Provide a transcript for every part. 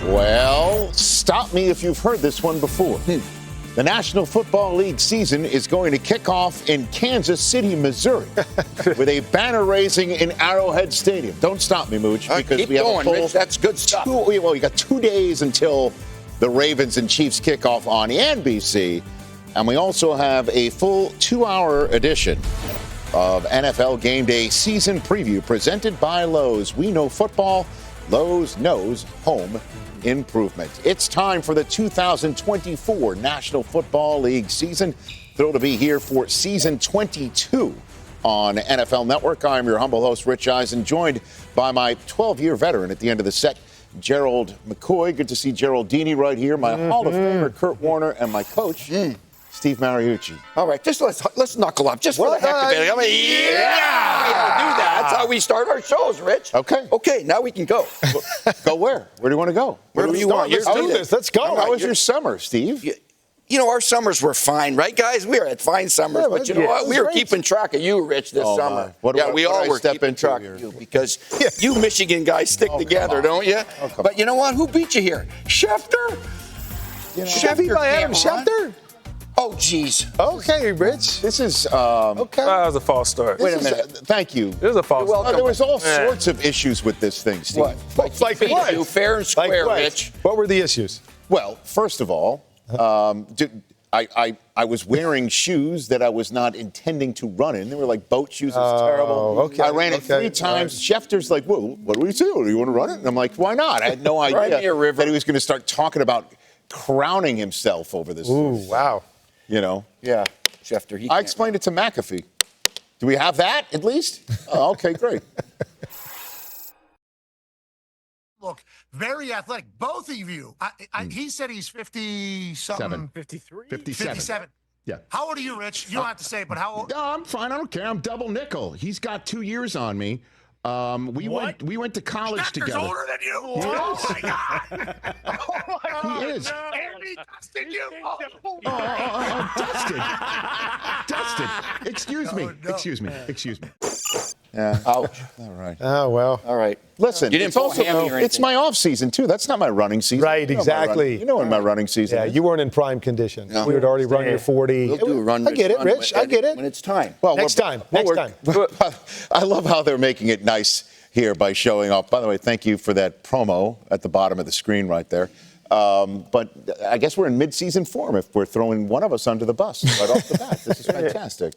Well, stop me if you've heard this one before. The National Football League season is going to kick off in Kansas City, Missouri, with a banner raising in Arrowhead Stadium. Don't stop me, Mooch, because we have a full, Rich. That's good stuff. You got 2 days until the Ravens and Chiefs kickoff on NBC, and we also have a full 2-hour edition of NFL Gameday season preview presented by Lowe's. We know football. Lowe's knows home improvement. It's time for the 2024 National Football League season. Thrilled to be here for season 22 on NFL Network. I'm your humble host, Rich Eisen, joined by my 12-year veteran at the end of the set, Gerald McCoy. Good to see Geraldini right here, my Hall of Famer, Kurt Warner, and my coach, Steve Mariucci. All right, just let's knuckle up, just for the heck of it. I mean, yeah, do that. That's how we start our shows, Rich. Okay, now we can go. Go where? Where do you want to go? Wherever you want. Let's do this. Let's go. How was your summer, Steve? You know, our summers were fine, right, guys? We were at fine summers, Yeah, but you know what? We were keeping track of you, Rich, this summer. We all were keeping track of you because you Michigan guys stick together, don't you? But you know what? Who beat you here? Schefter? Chevy by Adam Schefter? Oh, geez. Okay, Rich. This is Okay. That was a false start. Wait a minute. Thank you. It was a false start. There was all sorts of issues with this thing, Steve. What? Like what? You fair and square, Rich. What were the issues? Well, first of all, I was wearing shoes that I was not intending to run in. They were like boat shoes. It was terrible. Okay. I ran it 3 times. Schefter's like, well, what do we do? Do you want to run it? And I'm like, why not? I had no idea that he was going to start talking about crowning himself over this. Ooh, wow. You know? Yeah, Schefter. I explained it to McAfee. Do we have that at least? Oh, okay, great. Look, very athletic. Both of you. He said he's 50-something. 53? 57. Yeah. How old are you, Rich? You don't have to say it, but how old? No, I'm fine. I don't care. I'm double nickel. He's got 2 years on me. We went to college Schefter's together. older than you. Oh, my God. Oh, my God. He is. And he dusted you. Dusted. Excuse me. No, no. Excuse me. Yeah. Ouch. All right. Oh, well. All right. Listen, You didn't it's pull a also hammy or it's anything. my off season too. That's not my running season. Right, exactly. You know when my running season Yeah, is. you weren't in prime condition. No. We had already run your 40. We'll do a run. I get it, Rich. I get it. When it's time. Well, Next time. I love how they're making it nice here by showing off. By the way, thank you for that promo at the bottom of the screen right there. But I guess we're in mid-season form if we're throwing one of us under the bus right off the bat. This is fantastic.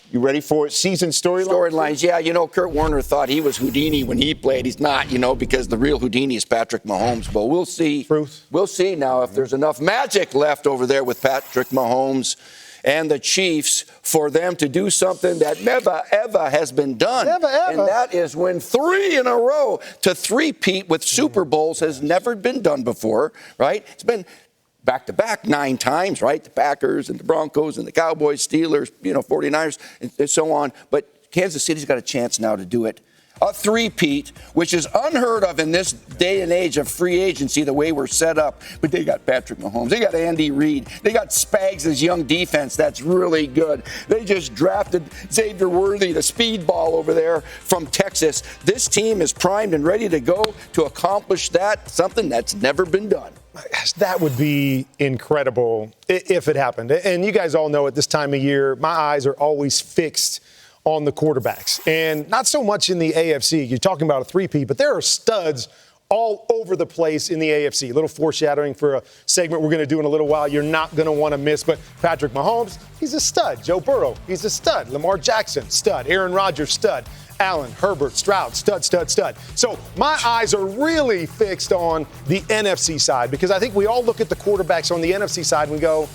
You ready for season storylines? Storylines, yeah. You know, Kurt Warner thought he was Houdini when he played. He's not, because the real Houdini is Patrick Mahomes. But we'll see. Truth. We'll see now if there's enough magic left over there with Patrick Mahomes and the Chiefs for them to do something that never, ever has been done. Never, ever. And that is win 3 in a row to three-peat with Super Bowls has never been done before, right? It's been back-to-back 9 times, right? The Packers and the Broncos and the Cowboys, Steelers, 49ers, and so on. But Kansas City's got a chance now to do it. A three-peat, which is unheard of in this day and age of free agency, the way we're set up. But they got Patrick Mahomes. They got Andy Reid. They got Spags' young defense. That's really good. They just drafted Xavier Worthy, the speedball over there from Texas. This team is primed and ready to go to accomplish that, something that's never been done. That would be incredible if it happened. And you guys all know at this time of year, my eyes are always fixed on the quarterbacks. And not so much in the AFC. You're talking about a three-peat, but there are studs all over the place in the AFC. A little foreshadowing for a segment we're going to do in a little while you're not going to want to miss. But Patrick Mahomes, he's a stud. Joe Burrow, he's a stud. Lamar Jackson, stud. Aaron Rodgers, stud. Allen, Herbert, Stroud, stud. So my eyes are really fixed on the NFC side because I think we all look at the quarterbacks on the NFC side and we go,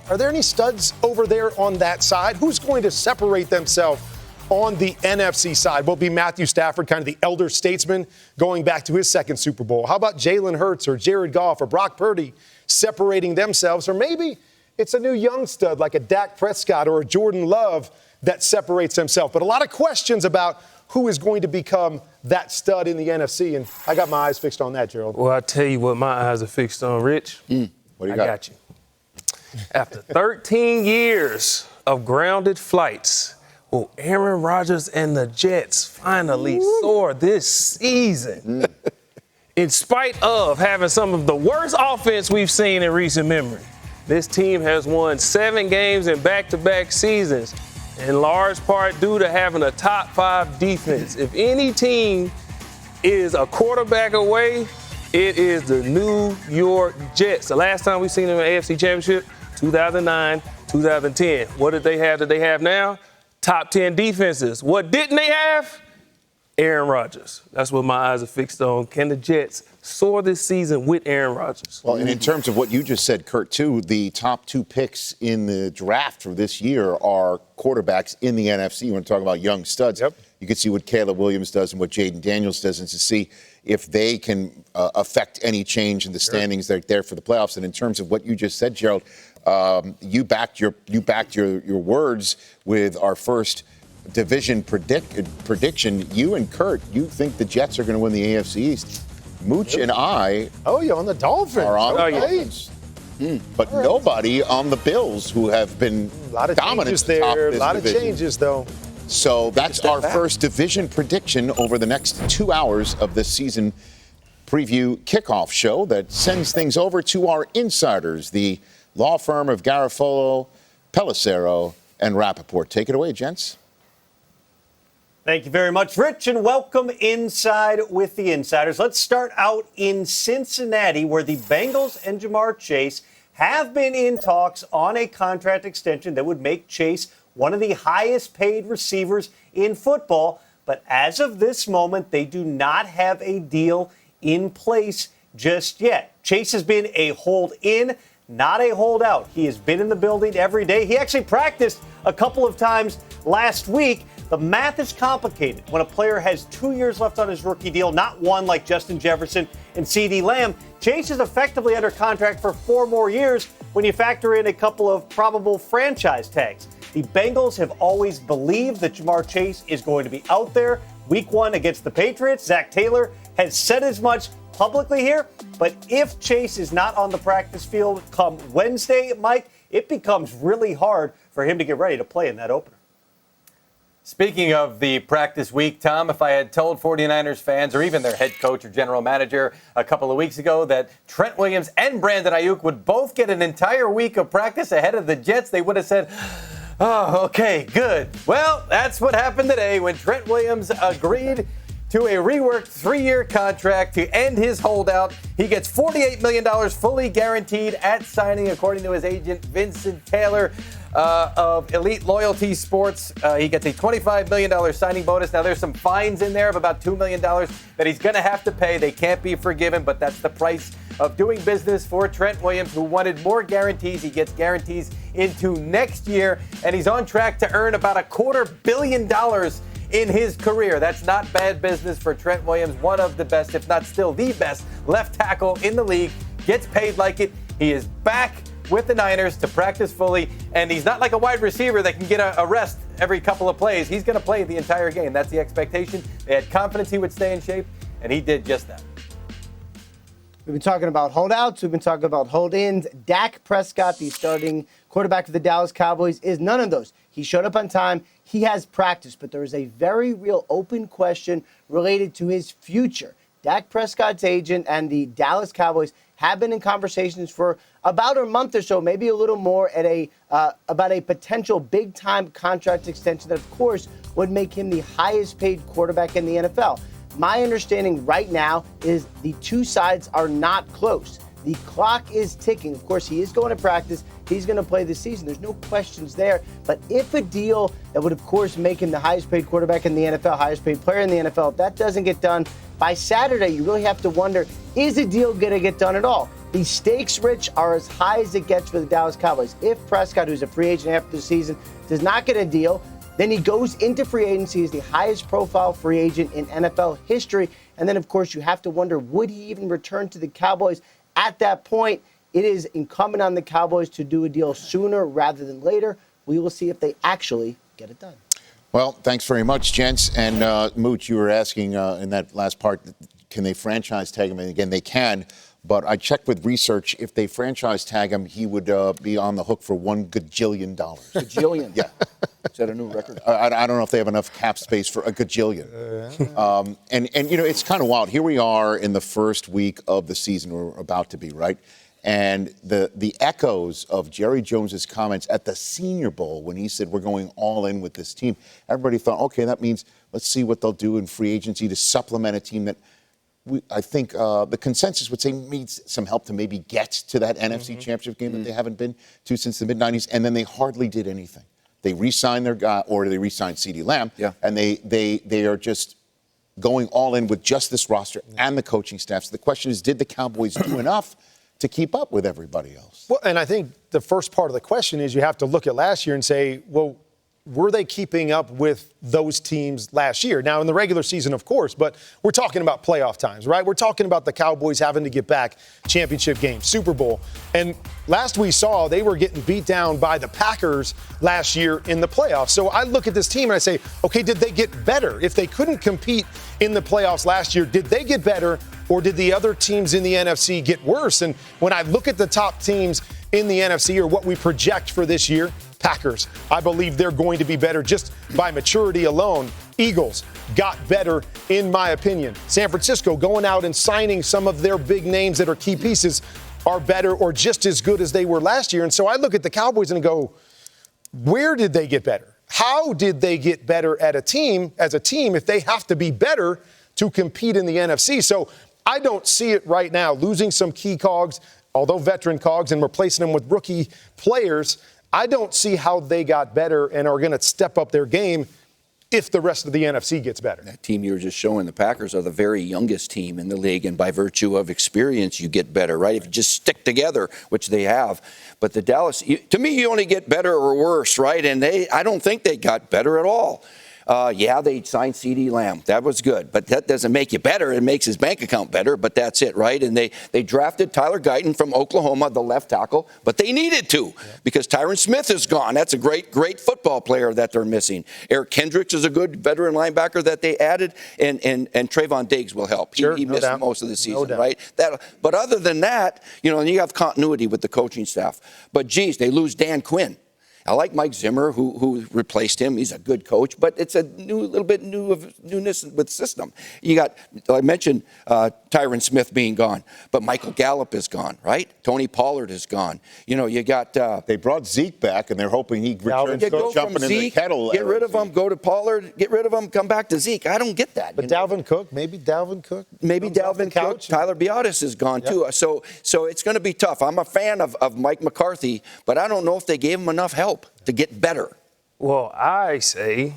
are there any studs over there on that side? Who's going to separate themselves on the NFC side? Will it be Matthew Stafford, kind of the elder statesman, going back to his second Super Bowl? How about Jalen Hurts or Jared Goff or Brock Purdy separating themselves? Or maybe it's a new young stud like a Dak Prescott or a Jordan Love that separates himself. But a lot of questions about who is going to become that stud in the NFC, and I got my eyes fixed on that, Gerald. Well, I tell you what my eyes are fixed on, Rich. What do you I got? got you. After 13 years of grounded flights, will Aaron Rodgers and the Jets finally soar this season? in spite of having some of the worst offense we've seen in recent memory, this team has won 7 games in back-to-back seasons, in large part due to having a top 5 defense. If any team is a quarterback away, it is the New York Jets. The last time we seen them in the AFC Championship, 2009, 2010. What did they have now? Top 10 defenses. What didn't they have? Aaron Rodgers. That's what my eyes are fixed on. Can the Jets soar this season with Aaron Rodgers? Well, and in terms of what you just said, Kurt, too, the top 2 picks in the draft for this year are quarterbacks in the NFC. You want to talk about young studs. Yep. You can see what Caleb Williams does and what Jaden Daniels does, and to see if they can affect any change in the standings that are there for the playoffs. And in terms of what you just said, Gerald, you backed your words with our first division prediction. You and Kurt, you think the Jets are going to win the AFC East. Mooch and I on the Dolphins. Are on the Okay. Dolphins. But nobody on the Bills, who have been A lot of dominant changes atop there. A this lot division. of changes, though. So that's our first division prediction over the next 2 hours of this season preview kickoff show that sends things over to our insiders, the law firm of Garofalo, Pellicero, and Rappaport. Take it away, gents. Thank you very much, Rich, and welcome inside with the insiders. Let's start out in Cincinnati, where the Bengals and Jamar Chase have been in talks on a contract extension that would make Chase one of the highest paid receivers in football. But as of this moment, they do not have a deal in place just yet. Chase has been a hold-in, not a holdout. He has been in the building every day. He actually practiced a couple of times last week. The math is complicated when a player has 2 years left on his rookie deal, not one like Justin Jefferson and CeeDee Lamb. Chase is effectively under contract for 4 more years when you factor in a couple of probable franchise tags. The Bengals have always believed that Jamar Chase is going to be out there week 1 against the Patriots. Zach Taylor has said as much publicly here, but if Chase is not on the practice field come Wednesday, Mike, it becomes really hard for him to get ready to play in that opener. Speaking of the practice week, Tom, if I had told 49ers fans or even their head coach or general manager a couple of weeks ago that Trent Williams and Brandon Ayuk would both get an entire week of practice ahead of the Jets, they would have said, oh, okay, good. Well, that's what happened today when Trent Williams agreed to a reworked 3-year contract to end his holdout. He gets $48 million fully guaranteed at signing, according to his agent, Vincent Taylor of Elite Loyalty Sports. He gets a $25 million signing bonus. Now, there's some fines in there of about $2 million that he's going to have to pay. They can't be forgiven, but that's the price of doing business for Trent Williams, who wanted more guarantees. He gets guarantees into next year, and he's on track to earn about $250 million in his career. That's not bad business for Trent Williams, one of the best, if not still the best, left tackle in the league. Gets paid like it. He is back with the Niners to practice fully, and he's not like a wide receiver that can get a rest every couple of plays. He's going to play the entire game. That's the expectation. They had confidence he would stay in shape, and he did just that. We've been talking about holdouts. We've been talking about hold-ins. Dak Prescott, the starting quarterback of the Dallas Cowboys, is none of those. He showed up on time. He has practice, but there is a very real open question related to his future. Dak Prescott's agent and the Dallas Cowboys have been in conversations for about a month or so, maybe a little more, at about a potential big-time contract extension that, of course, would make him the highest-paid quarterback in the NFL. My understanding right now is the two sides are not close. The clock is ticking. Of course, he is going to practice. He's going to play this season. There's no questions there. But if a deal that would, of course, make him the highest-paid quarterback in the NFL, highest-paid player in the NFL, if that doesn't get done by Saturday, you really have to wonder, is a deal going to get done at all? The stakes, Rich, are as high as it gets for the Dallas Cowboys. If Prescott, who's a free agent after the season, does not get a deal, then he goes into free agency as the highest profile free agent in NFL history. And then, of course, you have to wonder, would he even return to the Cowboys at that point? It is incumbent on the Cowboys to do a deal sooner rather than later. We will see if they actually get it done. Well, thanks very much, gents. And Mooch, you were asking in that last part, can they franchise tag him? And again, they can. But I checked with research. If they franchise tag him, he would be on the hook for $1 gajillion. Gajillion. Yeah. Set a new record. I don't know if they have enough cap space for a gajillion. And it's kind of wild. Here we are in the first week of the season. We're about to be, right? And the echoes of Jerry Jones's comments at the Senior Bowl when he said we're going all in with this team, everybody thought, okay, that means let's see what they'll do in free agency to supplement a team that I think the consensus would say needs some help to maybe get to that NFC Championship game that they haven't been to since the mid-'90s, and then they hardly did anything. They re-signed their guy, or they re-signed CeeDee Lamb, and they are just going all in with just this roster and the coaching staff. So the question is, did the Cowboys do enough to keep up with everybody else? Well, and I think the first part of the question is you have to look at last year and say, well, were they keeping up with those teams last year? Now, in the regular season, of course, but we're talking about playoff times, right? We're talking about the Cowboys having to get back championship games, Super Bowl. And last we saw, they were getting beat down by the Packers last year in the playoffs. So I look at this team and I say, okay, did they get better? If they couldn't compete in the playoffs last year, did they get better, or did the other teams in the NFC get worse? And when I look at the top teams in the NFC, or what we project for this year, Packers, I believe they're going to be better just by maturity alone. Eagles got better, in my opinion. San Francisco going out and signing some of their big names that are key pieces are better or just as good as they were last year. And so I look at the Cowboys and go, where did they get better? How did they get better as a team if they have to be better to compete in the NFC? So I don't see it right now. Losing some key cogs, although veteran cogs, and replacing them with rookie players, I don't see how they got better and are going to step up their game if the rest of the NFC gets better. That team you were just showing, the Packers are the very youngest team in the league, and by virtue of experience, you get better, right? If you just stick together, which they have. But the Dallas, to me, you only get better or worse, right? And I don't think they got better at all. They signed CeeDee Lamb. That was good. But that doesn't make you better. It makes his bank account better, but that's it, right? And they drafted Tyler Guyton from Oklahoma, the left tackle, but they needed to because Tyron Smith is gone. That's a great football player that they're missing. Eric Kendricks is a good veteran linebacker that they added, and Trayvon Diggs will help. He missed most of the season, right? But other than that, and you have continuity with the coaching staff. But, geez, they lose Dan Quinn. I like Mike Zimmer, who replaced him. He's a good coach, but it's a little bit newness with system. I mentioned Tyron Smith being gone, but Michael Gallup is gone, right? Tony Pollard is gone. You got. They brought Zeke back, and they're hoping he returns to jumping in the kettle. Get rid of him, go to Pollard. Get rid of him, come back to Zeke. I don't get that. But Dalvin Cook, maybe Dalvin Cook. Maybe Dalvin Cook. Tyler Biadasz is gone too. So it's going to be tough. I'm a fan of Mike McCarthy, but I don't know if they gave him enough help to get better. Well, I say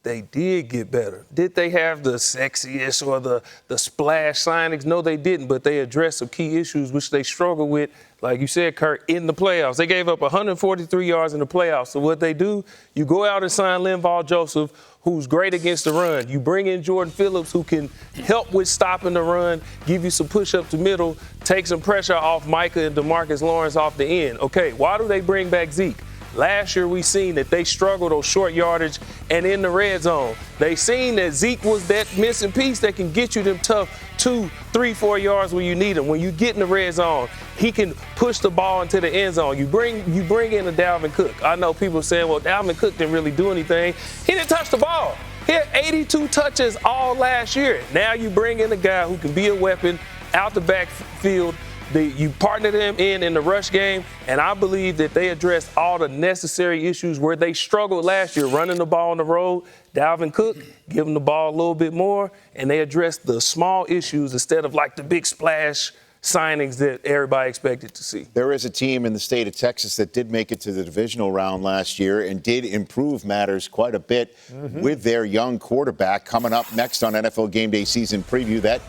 they did get better. Did they have the sexiest or the splash signings? No, they didn't, but they addressed some key issues which they struggled with, like you said, Kurt, in the playoffs. They gave up 143 yards in the playoffs. So what they do, you go out and sign Linval Joseph, who's great against the run. You bring in Jordan Phillips, who can help with stopping the run, give you some push-up to middle, take some pressure off Micah and DeMarcus Lawrence off the end. Okay, why do they bring back Zeke? Last year, we seen that they struggled on short yardage and in the red zone. They seen that Zeke was that missing piece that can get you them tough 2, 3, 4 yards when you need him. When you get in the red zone, he can push the ball into the end zone. You bring in a Dalvin Cook. I know people saying, well, Dalvin Cook didn't really do anything. He didn't touch the ball. He had 82 touches all last year. Now you bring in a guy who can be a weapon out the backfield. You partnered them in the rush game, and I believe that they addressed all the necessary issues where they struggled last year, running the ball on the road. Dalvin Cook, give him the ball a little bit more, and they addressed the small issues instead of like the big splash signings that everybody expected to see. There is a team in the state of Texas that did make it to the divisional round last year and did improve matters quite a bit with their young quarterback. Coming up next on NFL Gameday season preview, that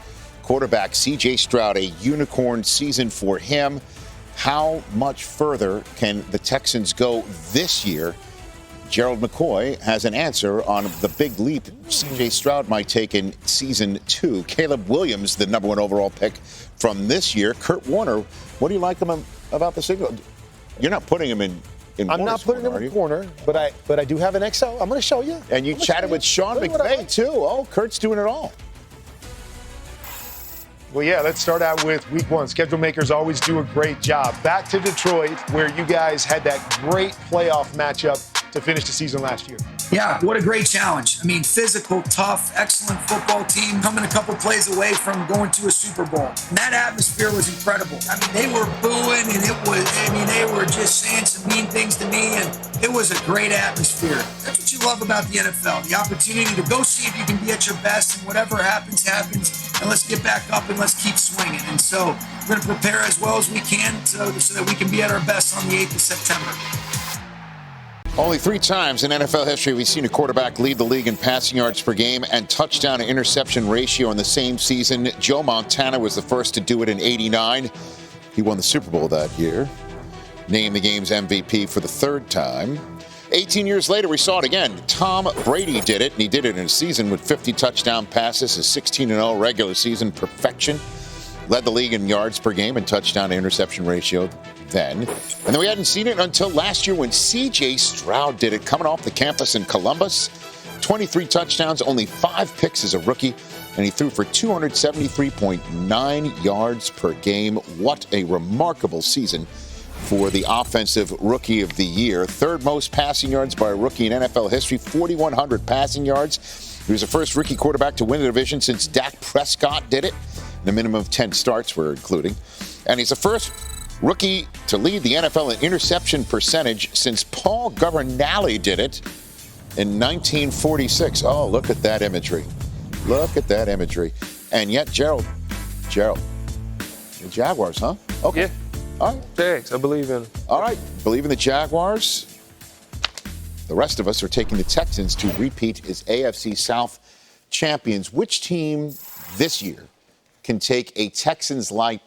quarterback C.J. Stroud, a unicorn season for him. How much further can the Texans go this year? Gerald McCoy has an answer on the big leap C.J. Stroud might take in season 2. Caleb Williams, the number 1 overall pick from this year. Kurt Warner, what do you like about the signal? You're not putting him in I'm not putting him in the corner, but I do have an XL. I'm going to show you. And you chatted with Sean McVay, too. Oh, Kurt's doing it all. Well, yeah, let's start out with week 1. Schedule makers always do a great job. Back to Detroit, where you guys had that great playoff matchup to finish the season last year. Yeah, what a great challenge. I mean, physical, tough, excellent football team coming a couple plays away from going to a Super Bowl. And that atmosphere was incredible. I mean, they were booing and they were just saying some mean things to me, and it was a great atmosphere. That's what you love about the NFL, the opportunity to go see if you can be at your best, and whatever happens, happens, and let's get back up and let's keep swinging. And so we're going to prepare as well as we can so that we can be at our best on the 8th of September. Only 3 times in NFL history we've seen a quarterback lead the league in passing yards per game and touchdown to interception ratio in the same season. Joe Montana was the first to do it in '89. He won the Super Bowl that year, named the game's MVP for the 3rd time. 18 years later, we saw it again. Tom Brady did it, and he did it in a season with 50 touchdown passes, a 16-0 regular season perfection. Led the league in yards per game and touchdown to interception ratio then. And then we hadn't seen it until last year when C.J. Stroud did it, coming off the campus in Columbus. 23 touchdowns, only 5 picks as a rookie, and he threw for 273.9 yards per game. What a remarkable season for the offensive rookie of the year. 3rd most passing yards by a rookie in NFL history, 4,100 passing yards. He was the first rookie quarterback to win the division since Dak Prescott did it. And a minimum of 10 starts we're including. And he's the first rookie to lead the NFL in interception percentage since Paul Governale did it in 1946. Oh, look at that imagery. Look at that imagery. And yet, Gerald, the Jaguars, huh? Okay. Yeah. All right. Jags, I believe in them. All right. Believe in the Jaguars. The rest of us are taking the Texans to repeat as AFC South champions. Which team this year can take a Texans-like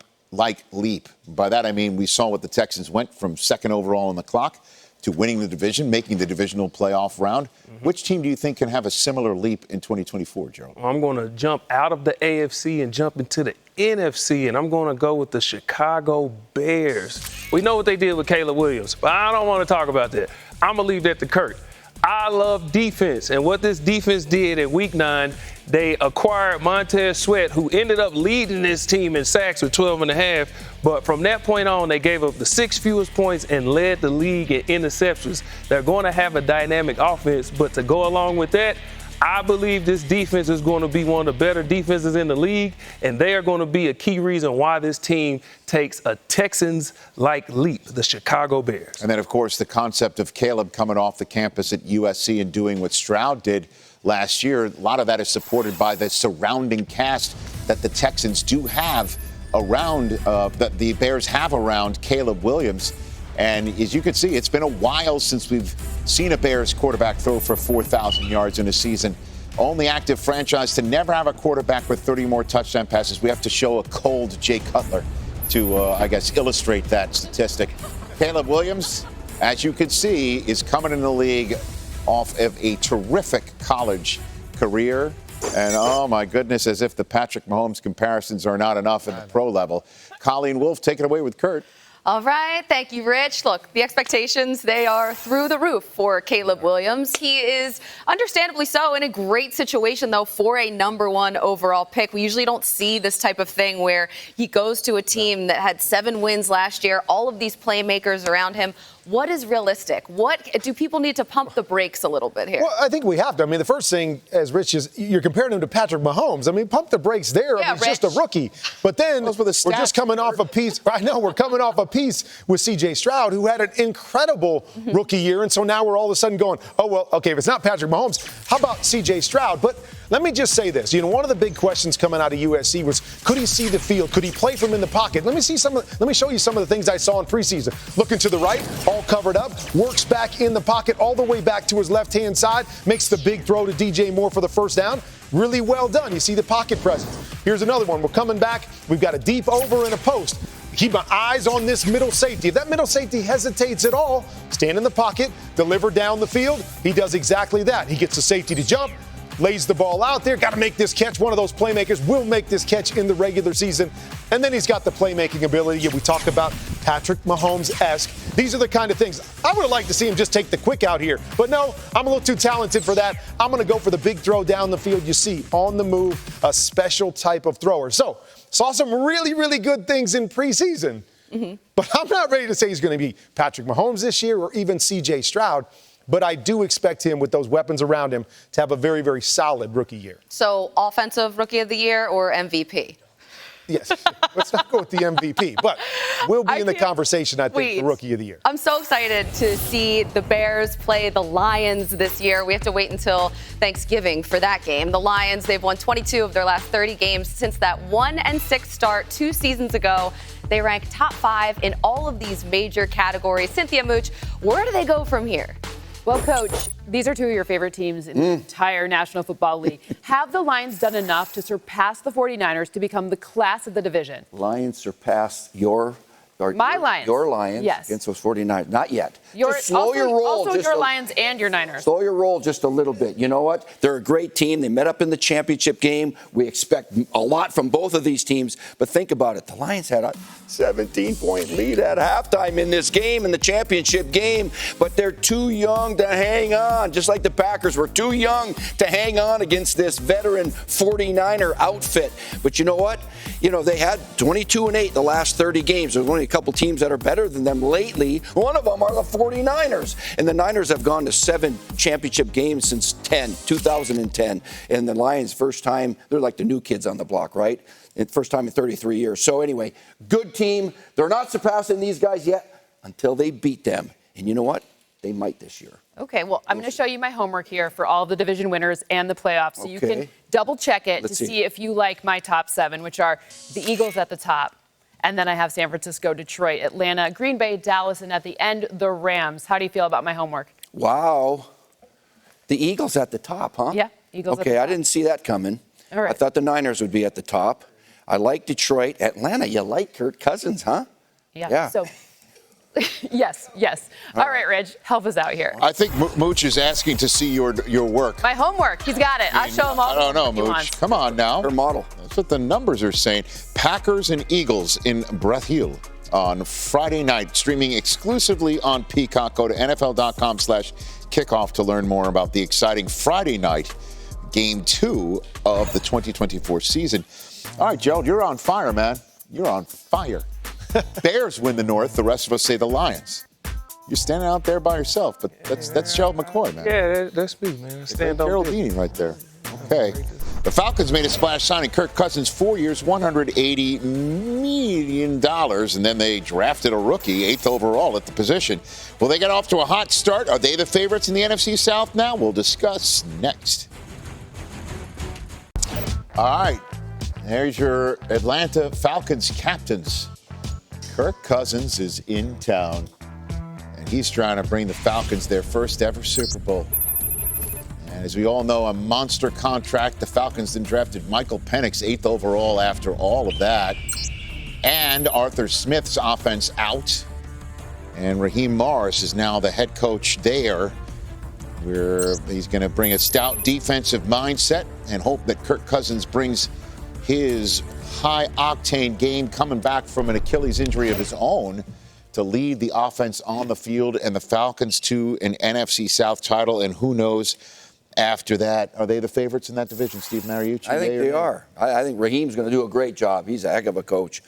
leap? By that I mean we saw what the Texans went from 2nd overall on the clock to winning the division, making the divisional playoff round. Which team do you think can have a similar leap in 2024, Gerald? I'm going to jump out of the AFC and jump into the NFC, and I'm going to go with the Chicago Bears. We know what they did with Caleb Williams, but I don't want to talk about that. I'm going to leave that to Kurt. I love defense, and what this defense did at Week 9, they acquired Montez Sweat, who ended up leading this team in sacks with 12.5. But from that point on, they gave up the 6th fewest points and led the league in interceptions. They're going to have a dynamic offense, but to go along with that, I believe this defense is going to be one of the better defenses in the league, and they are going to be a key reason why this team takes a Texans-like leap, the Chicago Bears. And then, of course, the concept of Caleb coming off the campus at USC and doing what Stroud did last year, a lot of that is supported by the surrounding cast that the Texans do have around, that the Bears have around Caleb Williams. And as you can see, it's been a while since we've seen a Bears quarterback throw for 4,000 yards in a season. Only active franchise to never have a quarterback with 30 more touchdown passes. We have to show a cold Jay Cutler to, illustrate that statistic. Caleb Williams, as you can see, is coming in the league off of a terrific college career. And, oh, my goodness, as if the Patrick Mahomes comparisons are not enough at the pro level. Colleen Wolfe, take it away with Kurt. All right. Thank you, Rich. Look, the expectations, they are through the roof for Caleb Williams. He is understandably so in a great situation, though, for a number 1 overall pick. We usually don't see this type of thing where he goes to a team that had 7 wins last year, all of these playmakers around him. What is realistic? What do people need to pump the brakes a little bit here? Well, I think we have to. I mean, the first thing, as Rich is, you're comparing him to Patrick Mahomes. I mean, pump the brakes there. Yeah, I mean, he's just a rookie. But then we're just coming off a piece. I know we're coming off a piece with C.J. Stroud, who had an incredible rookie year. And so now we're all of a sudden going, oh, well, okay, if it's not Patrick Mahomes, how about C.J. Stroud? But let me just say this. You know, one of the big questions coming out of USC was, could he see the field? Could he play from in the pocket? Let me show you some of the things I saw in preseason. Looking to the right, all covered up, works back in the pocket all the way back to his left-hand side, makes the big throw to DJ Moore for the first down. Really well done. You see the pocket presence. Here's another one. We're coming back. We've got a deep over and a post. Keep my eyes on this middle safety. If that middle safety hesitates at all, stand in the pocket, deliver down the field. He does exactly that. He gets the safety to jump, lays the ball out there, got to make this catch. One of those playmakers will make this catch in the regular season. And then he's got the playmaking ability. We talked about Patrick Mahomes-esque. These are the kind of things. I would have liked to see him just take the quick out here. But no, I'm a little too talented for that. I'm going to go for the big throw down the field. You see, on the move, a special type of thrower. So, saw some really, really good things in preseason. But I'm not ready to say he's going to be Patrick Mahomes this year or even C.J. Stroud. But I do expect him, with those weapons around him, to have a very, very solid rookie year. So offensive rookie of the year or MVP? Yes. Let's not go with the MVP, but we'll be in the conversation, I think, for Rookie of the Year. I'm so excited to see the Bears play the Lions this year. We have to wait until Thanksgiving for that game. The Lions, they've won 22 of their last 30 games since that 1-6 start 2 seasons ago. They rank top 5 in all of these major categories. Cynthia Mooch, where do they go from here? Well, Coach, these are two of your favorite teams in the entire National Football League. Have the Lions done enough to surpass the 49ers to become the class of the division? Lions surpass My Lions. Your Lions Yes. against those 49ers. Not yet. Just slow your roll. Also your Lions and your Niners. Slow your roll just a little bit. You know what? They're a great team. They met up in the championship game. We expect a lot from both of these teams. But think about it. The Lions had a 17-point lead at halftime in this game, in the championship game. But they're too young to hang on. Just like the Packers were too young to hang on against this veteran 49er outfit. But you know what? They had 22-8 the last 30 games. There's only a couple teams that are better than them lately. One of them are the 49ers. And the Niners have gone to 7 championship games since 2010. And the Lions, first time, they're like the new kids on the block, right? First time in 33 years. So anyway, good team. They're not surpassing these guys yet until they beat them. And you know what? They might this year. Okay, well, I'm going to show you my homework here for all the division winners and the playoffs. So you can double check it to see if you like my top 7, which are the Eagles at the top. And then I have San Francisco, Detroit, Atlanta, Green Bay, Dallas, and at the end, the Rams. How do you feel about my homework? Wow. The Eagles at the top, huh? Yeah, Eagles at the top. Okay, I didn't see that coming. All right. I thought the Niners would be at the top. I like Detroit. Atlanta, you like Kirk Cousins, huh? Yeah. So, yes. All right, Reg, help us out here. I think Mooch is asking to see your work. My homework. He's got it. I'll show him all. I don't know, Mooch. Come on now. Her model. That's what the numbers are saying. Packers and Eagles in Breath Hill on Friday night, streaming exclusively on Peacock. Go to NFL.com/kickoff to learn more about the exciting Friday night Game 2 of the 2024 season. All right, Gerald, you're on fire, man. You're on fire. Bears win the North. The rest of us say the Lions. You're standing out there by yourself, but that's Gerald McCoy, man. Yeah, that's me, man. Stand up. Gerald Beanie right there. Okay. The Falcons made a splash signing Kirk Cousins, 4 years, $180 million, and then they drafted a rookie, 8th overall at the position. Will they get off to a hot start? Are they the favorites in the NFC South now? We'll discuss next. All right. There's your Atlanta Falcons captains. Kirk Cousins is in town, and he's trying to bring the Falcons their first ever Super Bowl. And as we all know, a monster contract. The Falcons then drafted Michael Penix, 8th overall after all of that. And Arthur Smith's offense out. And Raheem Morris is now the head coach there, where he's going to bring a stout defensive mindset and hope that Kirk Cousins brings his high-octane game coming back from an Achilles injury of his own to lead the offense on the field and the Falcons to an NFC South title. And who knows after that? Are they the favorites in that division, Steve Mariucci? I think they are. I think Raheem's going to do a great job. He's a heck of a coach.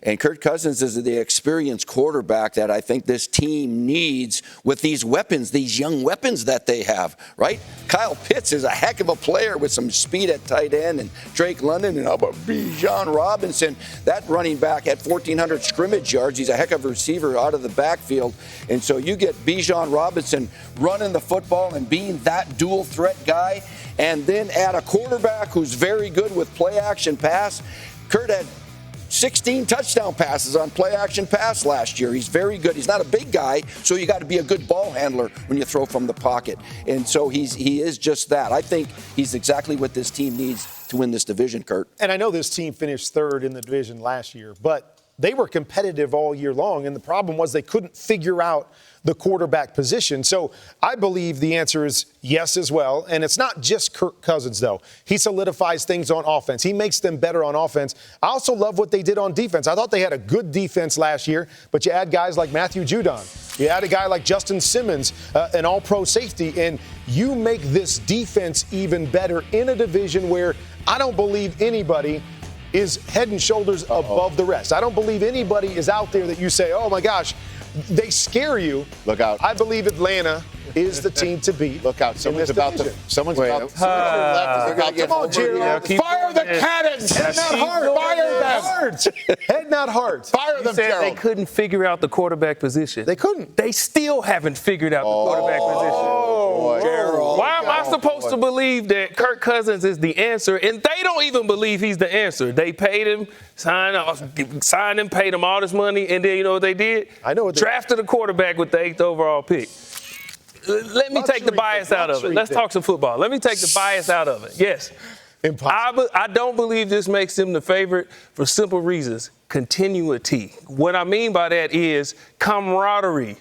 And Kirk Cousins is the experienced quarterback that I think this team needs with these weapons, these young weapons that they have, right? Kyle Pitts is a heck of a player with some speed at tight end, and Drake London, and how about Bijan Robinson? That running back at 1,400 scrimmage yards. He's a heck of a receiver out of the backfield. And so you get Bijan Robinson running the football and being that dual threat guy, and then add a quarterback who's very good with play action pass. Kurt had 16 touchdown passes on play-action pass last year. He's very good. He's not a big guy, so you got to be a good ball handler when you throw from the pocket. And so he is just that. I think he's exactly what this team needs to win this division, Kurt. And I know this team finished 3rd in the division last year, but they were competitive all year long, and the problem was they couldn't figure out the quarterback position. So I believe the answer is yes as well. And it's not just Kirk Cousins, though. He solidifies things on offense. He makes them better on offense. I also love what they did on defense. I thought they had a good defense last year, but you add guys like Matthew Judon. You add a guy like Justin Simmons, an all-pro safety, and you make this defense even better in a division where I don't believe anybody is head and shoulders above the rest. I don't believe anybody is out there that you say, oh, my gosh, they scare you. Look out. I believe Atlanta is the team to beat. Look out! Someone's about to. Someone's about. Come on, Jerry. Fire the cannons! Head not hard. Fire them. Head not hard. Fire them, Said they Gerald. couldn't figure out the quarterback position. They couldn't. They still haven't figured out the quarterback position. Why am I supposed to believe that Kirk Cousins is the answer? And they don't even believe he's the answer. They paid him, signed him, paid him all this money, and then you know what they did? I know what they drafted a quarterback with the 8th overall pick. Let me take the bias out of it. Let's talk some football. Let me take the bias out of it. Yes. Impossible. I don't believe this makes them the favorite for simple reasons. Continuity. What I mean by that is camaraderie,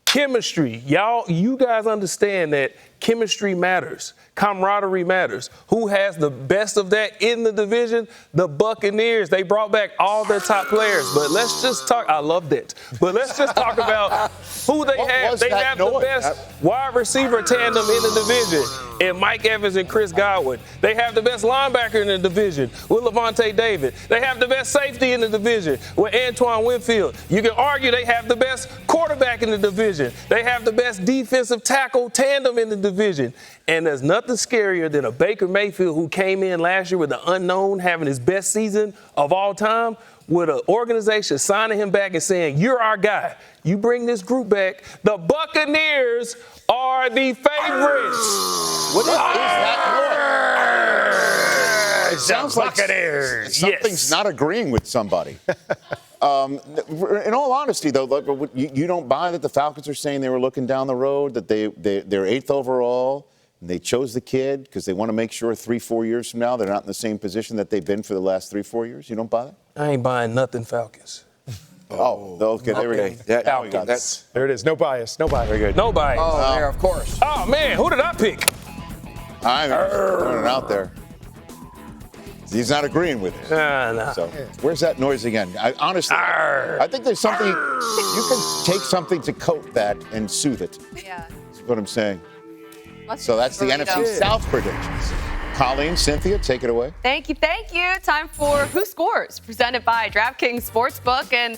chemistry. You guys understand that chemistry matters. Camaraderie matters. Who has the best of that in the division? The Buccaneers. They brought back all their top players. But let's just talk. I love that. But let's just talk about who they have. They have the best wide receiver tandem in the division in Mike Evans and Chris Godwin. They have the best linebacker in the division with Levante David. They have the best safety in the division with Antoine Winfield. You can argue they have the best quarterback in the division. They have the best defensive tackle tandem in the division. And there's nothing scarier than a Baker Mayfield who came in last year with the unknown, having his best season of all time, with an organization signing him back and saying, you're our guy. You bring this group back. The Buccaneers are the favorites. What is that noise? It sounds like something's not agreeing with somebody. In all honesty, though, you don't buy that the Falcons are saying they were looking down the road, that they're 8th overall, and they chose the kid because they want to make sure 3-4 years from now they're not in the same position that they've been for the last 3-4 years? You don't buy that? I ain't buying nothing Falcons. Okay, there we go. Falcons. There it is. No bias. No bias. Very good. No bias. Oh, there, of course. Oh, man, who did I pick? I'm throwing it out there. He's not agreeing with it. No. So where's that noise again? Honestly, I think there's something, you can take something to coat that and soothe it. Yeah. That's what I'm saying. Let's So that's the burrito. NFC South predictions. Colleen, Cynthia, take it away. Thank you. Time for Who Scores, presented by DraftKings Sportsbook. And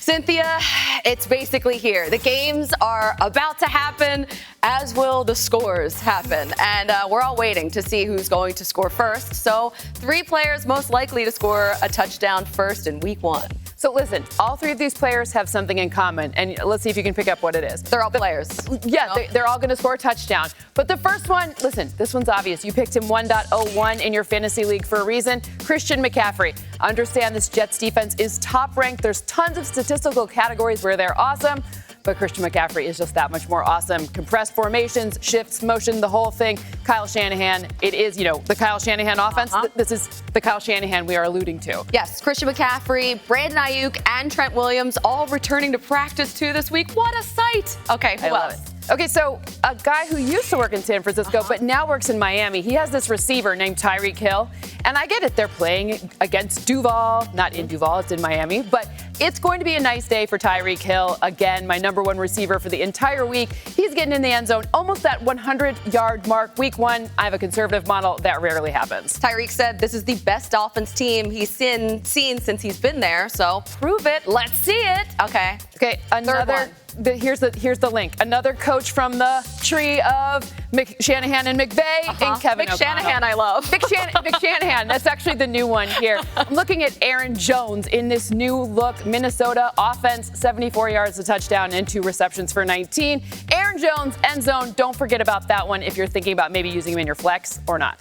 Cynthia, it's basically here. The games are about to happen, as will the scores happen. And we're all waiting to see who's going to score first. So 3 players most likely to score a touchdown first in week 1. So listen, all 3 of these players have something in common, and let's see if you can pick up what it is. They're all players. Yeah, they're all going to score a touchdown. But the first one, listen, this one's obvious. You picked him 1.01 in your fantasy league for a reason. Christian McCaffrey. Understand this Jets defense is top ranked. There's tons of statistical categories where they're awesome. But Christian McCaffrey is just that much more awesome. Compressed formations, shifts, motion, the whole thing. Kyle Shanahan, it is, the Kyle Shanahan offense. This is the Kyle Shanahan we are alluding to. Yes, Christian McCaffrey, Brandon Ayuk, and Trent Williams all returning to practice too this week. What a sight. Okay, who else? Okay, so a guy who used to work in San Francisco but now works in Miami, he has this receiver named Tyreek Hill. And I get it, they're playing against Duval, not in Duval, it's in Miami. But it's going to be a nice day for Tyreek Hill. Again, my number 1 receiver for the entire week. He's getting in the end zone, almost that 100-yard mark. Week 1, I have a conservative model. That rarely happens. Tyreek said this is the best Dolphins team he's seen since he's been there. So prove it. Let's see it. Okay. Okay, another. Here's the link. Another coach from the tree of Shanahan and McVay and Kevin O'Connell. Shanahan, I love. Mick Shanahan. That's actually the new one here. I'm looking at Aaron Jones in this new look Minnesota offense. 74 yards, a touchdown, and 2 receptions for 19. Aaron Jones, end zone. Don't forget about that one if you're thinking about maybe using him in your flex or not.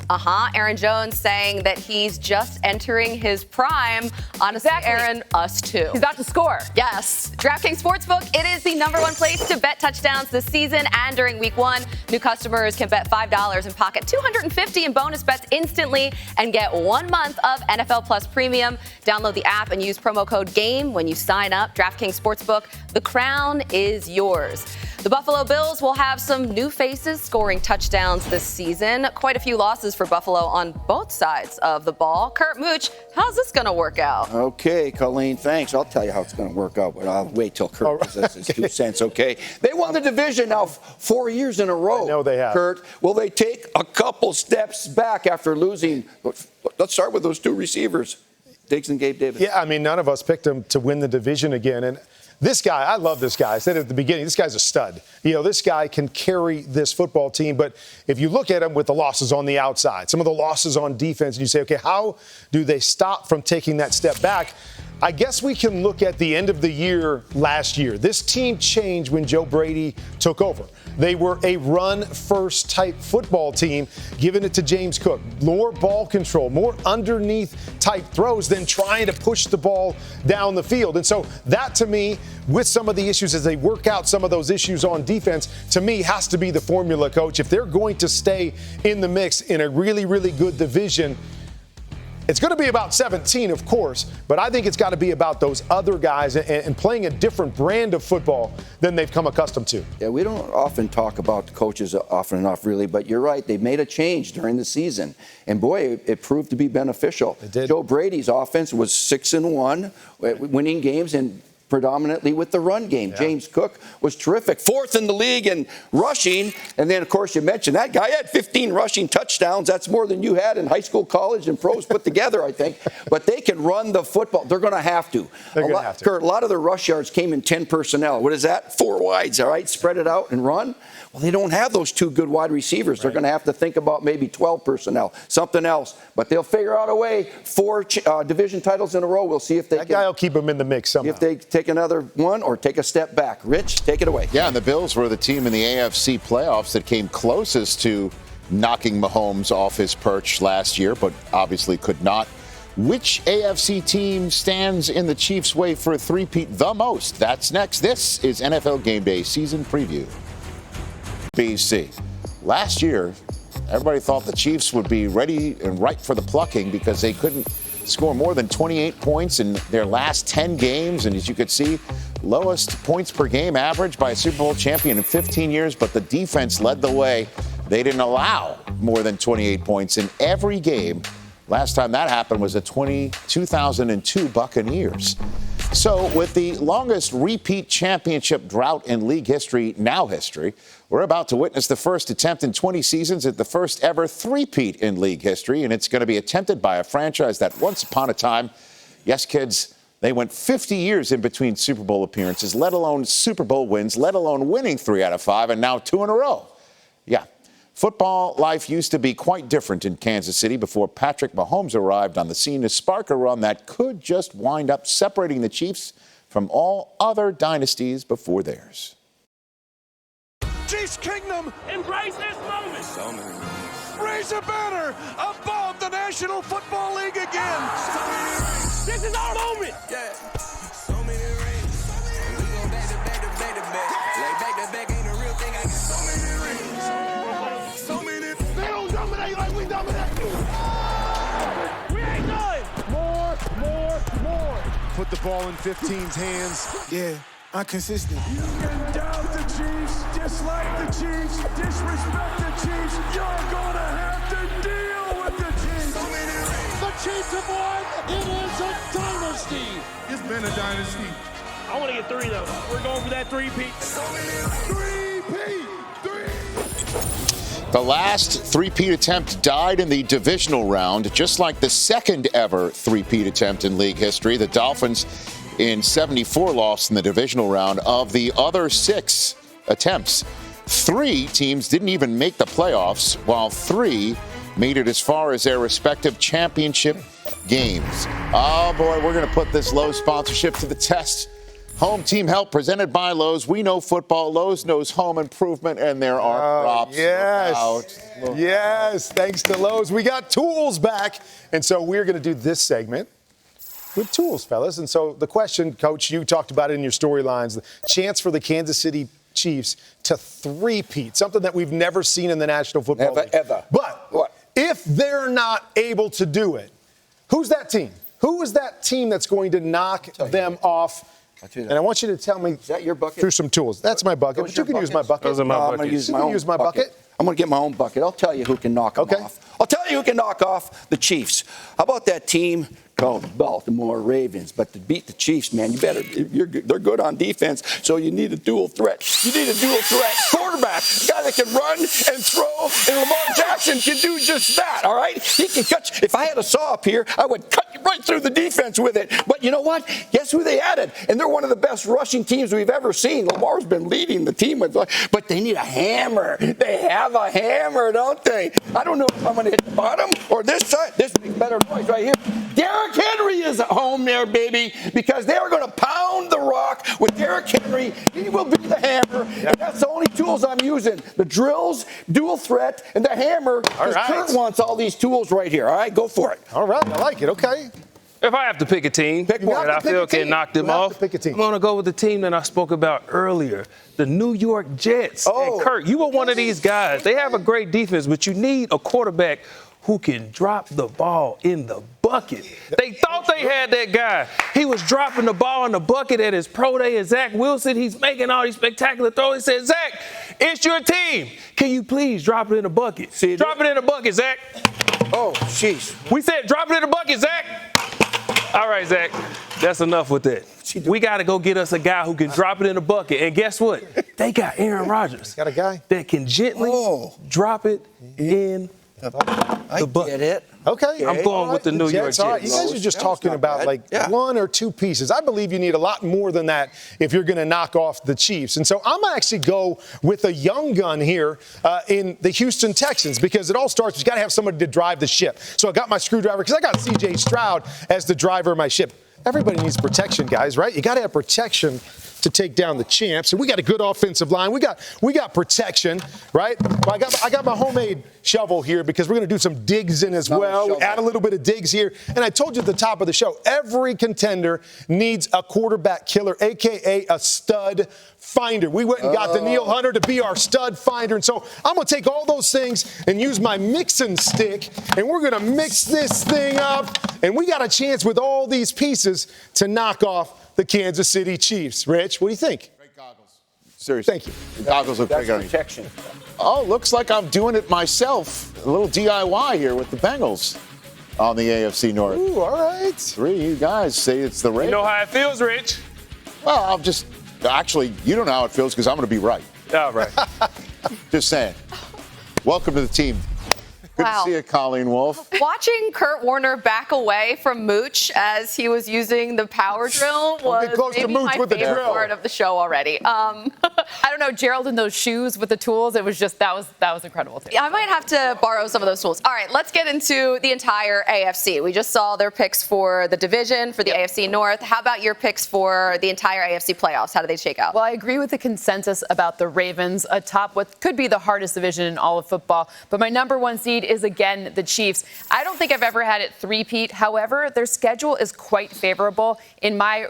Aaron Jones saying that he's just entering his prime. Honestly, Aaron, us too. He's about to score. Yes. DraftKings Sportsbook, it is the number 1 place to bet touchdowns this season and during week 1. New customers can bet $5 and pocket $250 in bonus bets instantly and get 1 month of NFL Plus Premium. Download the app and use promo code GAME when you sign up. DraftKings Sportsbook, the crown is yours. The Buffalo Bills will have some new faces scoring touchdowns this season. Quite a few losses for Buffalo on both sides of the ball. Kurt Mooch, how's this going to work out? Okay, Colleen, thanks. I'll tell you how it's going to work out, but I'll wait till Kurt says his 2 cents, okay? They won the division now 4 years in a row. I know they have. Kurt, will they take a couple steps back after losing? Let's start with those 2 receivers, Diggs and Gabe Davis. Yeah, I mean, none of us picked them to win the division again. And This guy, I love this guy. I said at the beginning, this guy's a stud. This guy can carry this football team. But if you look at him with the losses on the outside, some of the losses on defense, and you say, okay, how do they stop from taking that step back? I guess we can look at the end of the year last year. This team changed when Joe Brady took over. They were a run-first type football team, giving it to James Cook. More ball control, more underneath type throws than trying to push the ball down the field. And so that, to me, with some of the issues as they work out some of those issues on defense, to me, has to be the formula, Coach. If they're going to stay in the mix in a really, really good division, it's going to be about 17, of course, but I think it's got to be about those other guys and playing a different brand of football than they've come accustomed to. Yeah, we don't often talk about the coaches often enough, really, but you're right. They made a change during the season, and boy, it proved to be beneficial. It did. Joe Brady's offense was 6-1, winning games and predominantly with the run game. Yeah. James Cook was terrific. 4th in the league in rushing. And then, of course, you mentioned that guy had 15 rushing touchdowns. That's more than you had in high school, college, and pros put together, I think. But they can run the football. They're going to have to. Kurt, a lot of their rush yards came in 10 personnel. What is that? 4 wides, all right? Spread it out and run. Well, they don't have those 2 good wide receivers. They're going to have to think about maybe 12 personnel, something else. But they'll figure out a way. 4 division titles in a row. We'll see if that guy will keep them in the mix somehow. If they take another one or take a step back. Rich, take it away. Yeah, and the Bills were the team in the AFC playoffs that came closest to knocking Mahomes off his perch last year, but obviously could not. Which AFC team stands in the Chiefs' way for a three-peat the most? That's next. This is NFL Gameday Season Preview. BC. Last year, everybody thought the Chiefs would be ready and ripe for the plucking because they couldn't score more than 28 points in their last 10 games. And as you could see, lowest points per game average by a Super Bowl champion in 15 years. But the defense led the way. They didn't allow more than 28 points in every game. Last time that happened was the 2002 Buccaneers. So with the longest repeat championship drought in league history, now history, we're about to witness the first attempt in 20 seasons at the first ever three-peat in league history, and it's going to be attempted by a franchise that once upon a time, yes, kids, they went 50 years in between Super Bowl appearances, let alone Super Bowl wins, let alone winning 3 out of 5, and now 2 in a row. Yeah. Football life used to be quite different in Kansas City before Patrick Mahomes arrived on the scene to spark a run that could just wind up separating the Chiefs from all other dynasties before theirs. Chiefs Kingdom, embrace this moment. Raise a banner above the National Football League again. This is our moment. Yeah. So many rings. We go back to back to back to back. Like back to back ain't a real thing. I get so many rings. So many. They don't dominate like we dominate. We ain't done. More. Put the ball in 15's hands. Yeah. Inconsistent. You can doubt the Chiefs, dislike the Chiefs, disrespect the Chiefs. You're gonna have to deal with the Chiefs. The Chiefs have won. It is a dynasty. It's been a dynasty. I want to get 3 though. We're going for that three-peat. Three-peat. The last three-peat attempt died in the divisional round, just like the second ever three-peat attempt in league history. The Dolphins in 74 lost in the divisional round. Of the other 6 attempts, 3 teams didn't even make the playoffs, while 3 made it as far as their respective championship games. Oh boy, we're going to put this Lowe's sponsorship to the test. Home team help presented by Lowe's. We know football. Lowe's knows home improvement, and there are props. Yes, thanks to Lowe's. We got tools back, and so we're going to do this segment with tools, fellas. And so the question, Coach, you talked about it in your storylines, the chance for the Kansas City Chiefs to three-peat, something that we've never seen in the National Football League. Ever. But if they're not able to do it, who's that team? Who is that team that's going to knock them off? And I want you to tell me is that your bucket? Through some tools. That's my bucket, but you can use my bucket. Those are my buckets. You can use my bucket. I'm going to get my own bucket. I'll tell you who can knock them off. I'll tell you who can knock off the Chiefs. How about that team called the Baltimore Ravens? But to beat the Chiefs, man, they're good on defense, so you need a dual threat. You need a dual threat quarterback, a guy that can run and throw, and Lamar Jackson can do just that, all right? He can cut. If I had a saw up here, I would cut right through the defense with it. But you know what? Guess who they added? And they're one of the best rushing teams we've ever seen. Lamar's been leading the team with, but they need a hammer. They have a hammer, don't they? I don't know if I'm going to hit the bottom or this side. This makes better noise right here. Derrick Henry is at home there, baby, because they are going to pound the rock with Derrick Henry. He will be the hammer, and that's the only tools I'm using. The drills, dual threat, and the hammer. Because Kurt wants all these tools right here. All right, go for it. All right, I like it. Okay. If I have to pick a team that I feel can knock them off, I'm going to go with the team that I spoke about earlier, the New York Jets. And Kurt, you were one of these guys. They have a great defense, but you need a quarterback who can drop the ball in the bucket. They thought they had that guy. He was dropping the ball in the bucket at his pro day, and Zach Wilson, he's making all these spectacular throws. He said, Zach, it's your team. Can you please drop it in the bucket? Drop it in the bucket, Zach. Oh, jeez. We said drop it in the bucket, Zach. All right, Zach, that's enough with that. We got to go get us a guy who can drop it in the bucket. And guess what? They got Aaron Rodgers. Got a guy that can gently drop it in the bucket. Get it. Okay. I'm going with the New York Jets. All right. You guys are just talking about one or two pieces. I believe you need a lot more than that if you're going to knock off the Chiefs. And so I'm going to actually go with a young gun here in the Houston Texans, because it all starts, you've got to have somebody to drive the ship. So I got my screwdriver because I got C.J. Stroud as the driver of my ship. Everybody needs protection, guys, right? You got to have protection to take down the champs. And we got a good offensive line. We got protection, right? Well, I got my homemade shovel here because we're going to do some digs in as well. Add a little bit of digs here. And I told you at the top of the show, every contender needs a quarterback killer, a.k.a. a stud finder. We went and got Daniil Hunter to be our stud finder. And so I'm going to take all those things and use my mixing stick, and we're going to mix this thing up. And we got a chance with all these pieces to knock off the Kansas City Chiefs. Rich, what do you think? Great goggles. Seriously. Thank you. The goggles look That's great. protection. Oh, looks like I'm doing it myself. A little DIY here with the Bengals on the AFC North. Ooh, all right. Three, you guys say it's the Ravens. You know how it feels, Rich? Well, actually, you don't know how it feels because I'm going to be right. All right. Just saying. Welcome to the team. Good to see you, Colleen Wolfe. Watching Kurt Warner back away from Mooch as he was using the power drill was maybe my favorite part of the show already. I don't know, Gerald in those shoes with the tools, it was just, that was incredible too. I might have to borrow some of those tools. All right, let's get into the entire AFC. We just saw their picks for the division, for the AFC North. How about your picks for the entire AFC playoffs? How do they shake out? Well, I agree with the consensus about the Ravens atop what could be the hardest division in all of football. But my number one seed is, again, the Chiefs. I don't think I've ever had it three-peat. However, their schedule is quite favorable. In my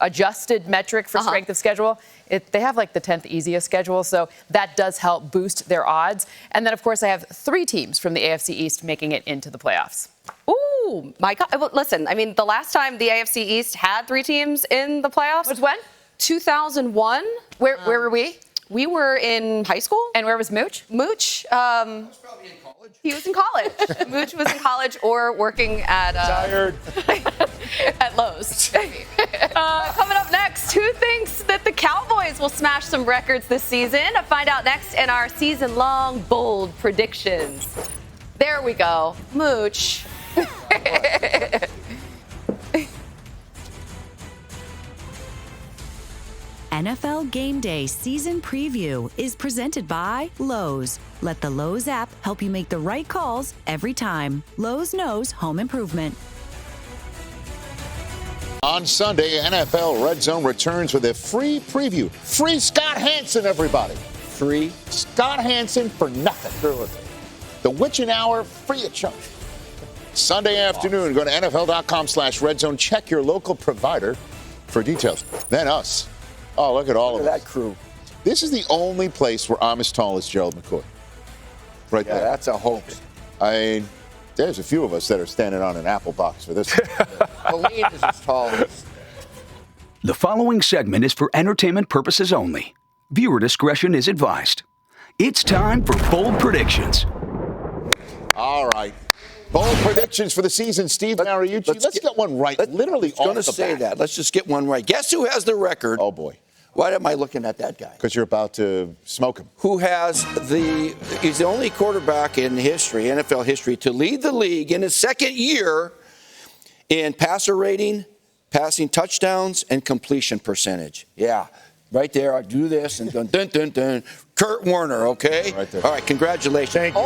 adjusted metric for strength of schedule, they have the 10th easiest schedule, so that does help boost their odds. And then, of course, I have three teams from the AFC East making it into the playoffs. Ooh, my God. Well, listen, I mean, the last time the AFC East had three teams in the playoffs was when? 2001. Where were we? We were in high school. And where was Mooch? Mooch. Probably in college. He was in college. Mooch was in college or working at at Lowe's. Coming up next, who thinks that the Cowboys will smash some records this season? Find out next in our season-long bold predictions. There we go. Mooch. NFL Game Day Season Preview is presented by Lowe's. Let the Lowe's app help you make the right calls every time. Lowe's knows home improvement. On Sunday, NFL RedZone returns with a free preview. Free Scott Hansen, everybody. Free Scott Hansen for nothing. The Witching Hour, free of charge. Sunday afternoon, go to NFL.com/RedZone. Check your local provider for details. Then us. Oh, look at all of that crew. This is the only place where I'm as tall as Gerald McCoy. Right there. That's a hoax. There's a few of us that are standing on an apple box for this. Colleen is as tall as... The following segment is for entertainment purposes only. Viewer discretion is advised. It's time for Bold Predictions. All right. Bold predictions for the season. Steve Mariucci, let's get one right. Literally I was going to say that. Let's just get one right. Guess who has the record? Oh, boy. Why am I looking at that guy? Because you're about to smoke him. He's the only quarterback in history, NFL history, to lead the league in his second year in passer rating, passing touchdowns, and completion percentage. Yeah, right there. I do this and dun. Kurt Warner, okay? Right there. All right, congratulations. Thank you.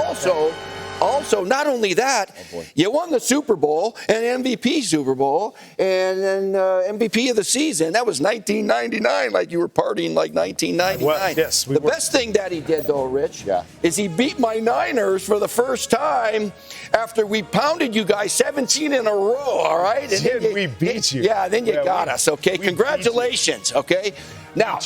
Also, not only that, you won the Super Bowl and MVP Super Bowl and then MVP of the season. That was 1999, like you were partying like 1999. Well, yes, the best thing that he did, though, Rich, is he beat my Niners for the first time after we pounded you guys 17 in a row, all right? And we beat you. Yeah, then you got us, okay? Congratulations, okay? Now,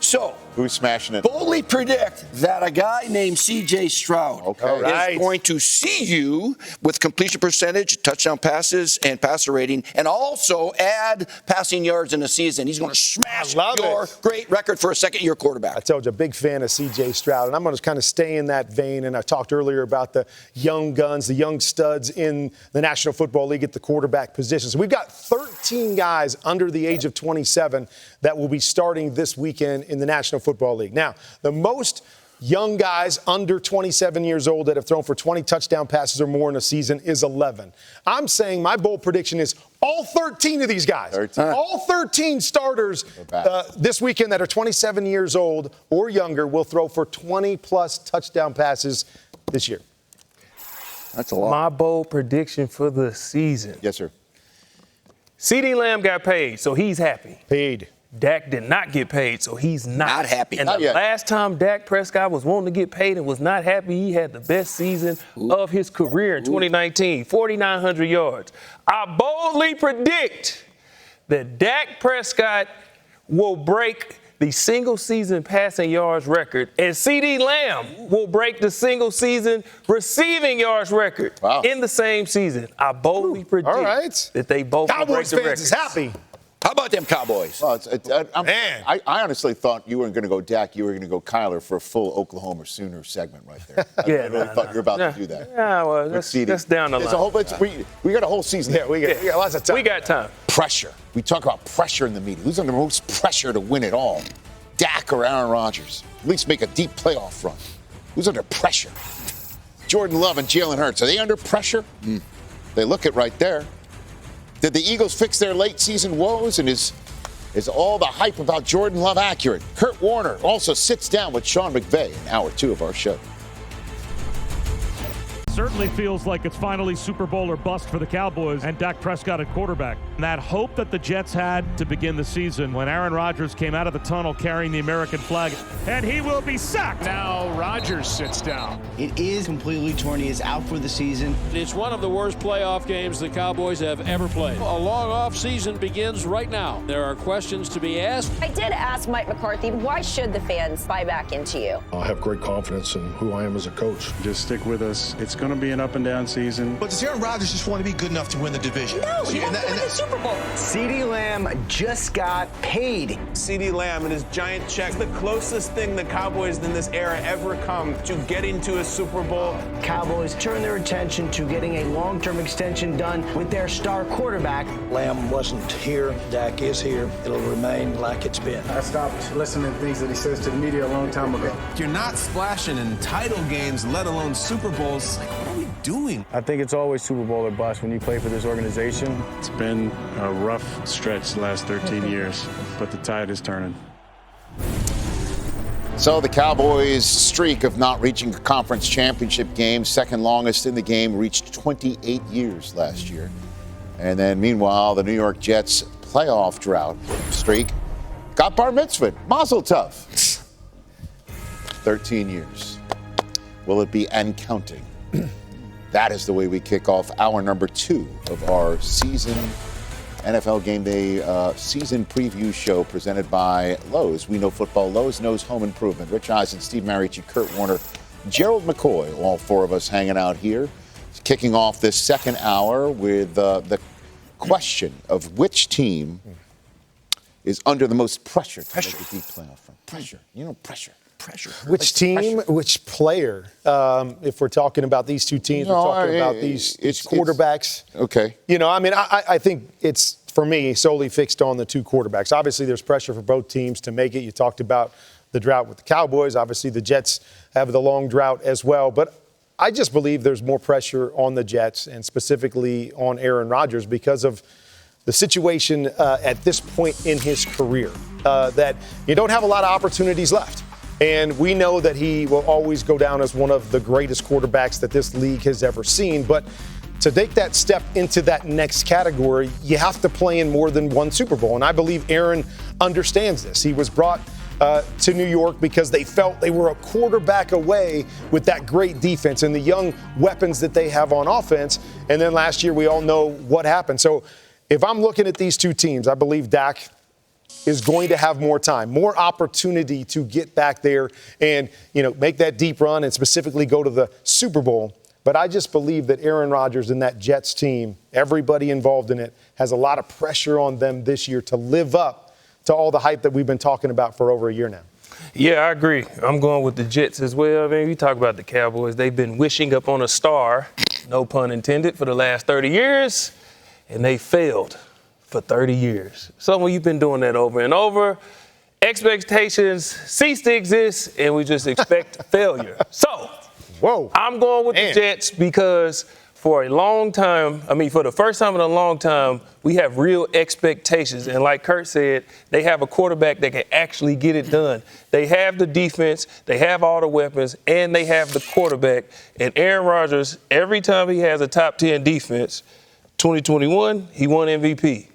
so who's smashing it? Boldly predict that a guy named C.J. Stroud is going to see you with completion percentage, touchdown passes, and passer rating, and also add passing yards in a season. He's going to smash your great record for a second-year quarterback. I told you, a big fan of C.J. Stroud, and I'm going to kind of stay in that vein. And I talked earlier about the young guns, the young studs in the National Football League at the quarterback position. So we've got 13 guys under the age of 27 that will be starting this weekend in the National Football League. Now, the most young guys under 27 years old that have thrown for 20 touchdown passes or more in a season is 11. I'm saying my bold prediction is all 13 of these guys, all 13 starters this weekend that are 27 years old or younger will throw for 20-plus touchdown passes this year. That's a lot. My bold prediction for the season. Yes, sir. CeeDee Lamb got paid, so he's happy. Paid. Dak did not get paid, so he's not happy. And the last time Dak Prescott was wanting to get paid and was not happy, he had the best season of his career in 2019, 4,900 yards. I boldly predict that Dak Prescott will break the single-season passing yards record, and CeeDee Lamb will break the single-season receiving yards record in the same season. I boldly predict that they both will break the record. Cowboys fans is happy. How about them Cowboys? Well, I honestly thought you weren't going to go Dak. You were going to go Kyler for a full Oklahoma Sooner segment right there. I really thought you were about to do that. Yeah, well, that's down the line. We got a whole season. Yeah, we got lots of time. We got time. Pressure. We talk about pressure in the media. Who's under most pressure to win it all? Dak or Aaron Rodgers? At least make a deep playoff run. Who's under pressure? Jordan Love and Jalen Hurts. Are they under pressure? They look it right there. Did the Eagles fix their late season woes, and is all the hype about Jordan Love accurate? Kurt Warner also sits down with Sean McVay in hour 2 of our show. Certainly feels like it's finally Super Bowl or bust for the Cowboys and Dak Prescott at quarterback. And that hope that the Jets had to begin the season when Aaron Rodgers came out of the tunnel carrying the American flag, and he will be sacked. Now Rodgers sits down. It is completely torn. He is out for the season. It's one of the worst playoff games the Cowboys have ever played. A long off-season begins right now. There are questions to be asked. I did ask Mike McCarthy, why should the fans buy back into you? I have great confidence in who I am as a coach. Just stick with us. It's going to be an up and down season. But does Aaron Rodgers just want to be good enough to win the division? No, he wants to win the Super Bowl. CeeDee Lamb just got paid. CeeDee Lamb and his giant check, the closest thing the Cowboys in this era ever come to getting to a Super Bowl. Cowboys turn their attention to getting a long-term extension done with their star quarterback. Lamb wasn't here. Dak is here. It'll remain like it's been. I stopped listening to things that he says to the media a long time ago. You're not splashing in title games, let alone Super Bowls. Like, what are we doing? I think it's always Super Bowl or bust when you play for this organization. It's been a rough stretch the last 13 years, but the tide is turning. So the Cowboys' streak of not reaching a conference championship game, second longest in the game, reached 28 years last year. And then meanwhile, the New York Jets' playoff drought streak got bar mitzvahed. Mazel tov. 13 years. Will it be and counting? That is the way we kick off hour number 2 of our season NFL Game Day season preview show presented by Lowe's. We know football. Lowe's knows home improvement. Rich Eisen, Steve Marici, Kurt Warner, Gerald McCoy, all 4 of us hanging out here. Kicking off this second hour with the question of which team is under the most pressure to make a deep playoff run. Pressure. You know, pressure. Which team, which player? If we're talking about these two teams, we're talking about these quarterbacks. Okay. You know, I mean, I think it's for me, solely fixed on the two quarterbacks. Obviously, there's pressure for both teams to make it. You talked about the drought with the Cowboys. Obviously, the Jets have the long drought as well. But I just believe there's more pressure on the Jets and specifically on Aaron Rodgers because of the situation at this point in his career, that you don't have a lot of opportunities left. And we know that he will always go down as one of the greatest quarterbacks that this league has ever seen. But to take that step into that next category, you have to play in more than one Super Bowl. And I believe Aaron understands this. He was brought to New York because they felt they were a quarterback away with that great defense and the young weapons that they have on offense. And then last year, we all know what happened. So if I'm looking at these two teams, I believe Dak is going to have more time, more opportunity to get back there and, make that deep run and specifically go to the Super Bowl. But I just believe that Aaron Rodgers and that Jets team, everybody involved in it, has a lot of pressure on them this year to live up to all the hype that we've been talking about for over a year now. Yeah, I agree. I'm going with the Jets as well. I mean, we talk about the Cowboys. They've been wishing up on a star, no pun intended, for the last 30 years, and they failed for 30 years. So you've been doing that over and over. Expectations cease to exist, and we just expect failure. So I'm going with the Jets because for a long time, for the first time in a long time, we have real expectations. And like Kurt said, they have a quarterback that can actually get it done. They have the defense, they have all the weapons, and they have the quarterback. And Aaron Rodgers, every time he has a top 10 defense, 2021, he won MVP.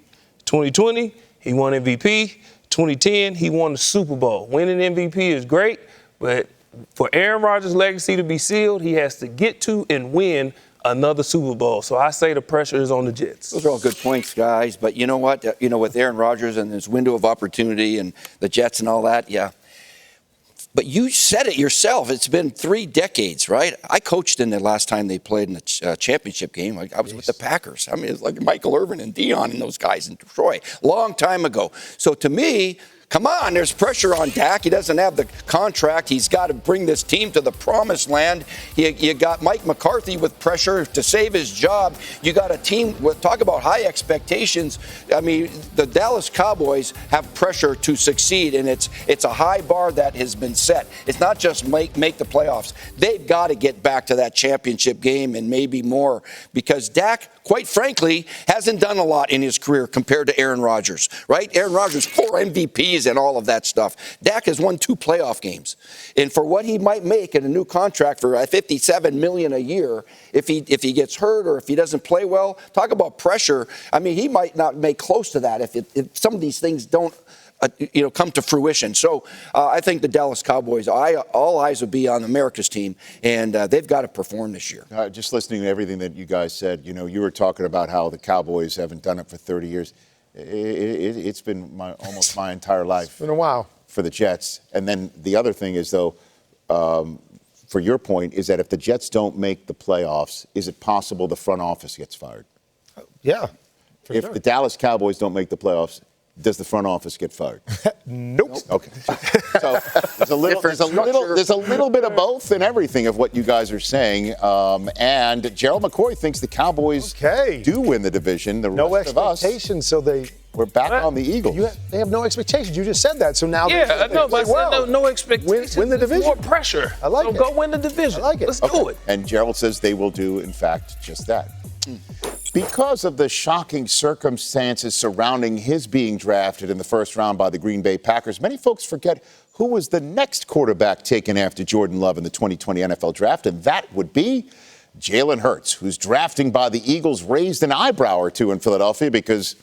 2020, he won MVP. 2010, he won the Super Bowl. Winning MVP is great, but for Aaron Rodgers' legacy to be sealed, he has to get to and win another Super Bowl. So I say the pressure is on the Jets. Those are all good points, guys. But you know what? With Aaron Rodgers and his window of opportunity and the Jets and all that, yeah. But you said it yourself. It's been 3 decades, right? I coached in the last time they played in the championship game. I was with the Packers. It's like Michael Irvin and Dion and those guys in Detroit. Long time ago. So to me, come on, there's pressure on Dak. He doesn't have the contract. He's got to bring this team to the promised land. You got Mike McCarthy with pressure to save his job. You got a team with, talk about high expectations. The Dallas Cowboys have pressure to succeed, and it's a high bar that has been set. It's not just make the playoffs. They've got to get back to that championship game and maybe more because Dak, quite frankly, hasn't done a lot in his career compared to Aaron Rodgers, right? Aaron Rodgers, 4 MVPs and all of that stuff. Dak has won 2 playoff games. And for what he might make in a new contract for $57 million a year, if he gets hurt or if he doesn't play well, talk about pressure. He might not make close to that if some of these things don't come to fruition. So I think the Dallas Cowboys, all eyes will be on America's team, and they've got to perform this year. Just listening to everything that you guys said, you were talking about how the Cowboys haven't done it for 30 years. It's been almost my entire life. It's been a while. For the Jets. And then the other thing is, though, for your point, is that if the Jets don't make the playoffs, is it possible the front office gets fired? Yeah. If the Dallas Cowboys don't make the playoffs, does the front office get fired? Nope. Okay. So there's a little bit of both and everything of what you guys are saying. And Gerald McCoy thinks the Cowboys do win the division. The no rest of us, expectations, so we're back on the Eagles. They have no expectations. You just said that, so now no expectations. Win the division. More pressure. I like it. Go win the division. I like it. Let's do it. And Gerald says they will do, in fact, just that. Because of the shocking circumstances surrounding his being drafted in the first round by the Green Bay Packers, many folks forget who was the next quarterback taken after Jordan Love in the 2020 NFL Draft, and that would be Jalen Hurts, whose drafting by the Eagles raised an eyebrow or two in Philadelphia because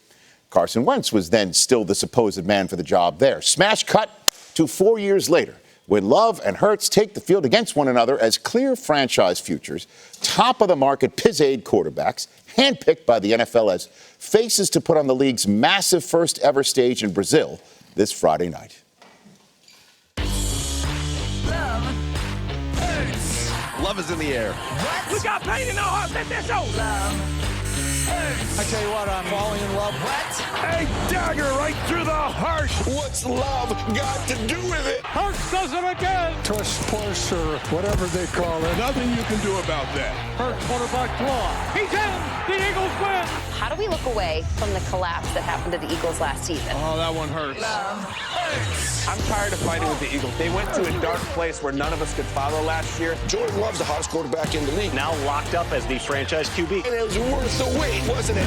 Carson Wentz was then still the supposed man for the job there. Smash cut to 4 years later, when Love and Hurts take the field against one another as clear franchise futures, top-of-the-market piz-aid quarterbacks, handpicked by the NFL as faces to put on the league's massive first-ever stage in Brazil this Friday night. Love is in the air. We got pain in our hearts. Let that show. I tell you what, I'm falling in love. What? A dagger right through the heart. What's love got to do with it? Hurts does it again. Tush push or whatever they call it. Nothing you can do about that. Hurts quarterback draw. He's in. The Eagles win. How do we look away from the collapse that happened to the Eagles last season? Oh, that one hurts. I'm tired of fighting with the Eagles. They went to a dark place where none of us could follow last year. Jordan Love's the hottest quarterback in the league. Now locked up as the franchise QB. And it was worth the wait, wasn't it?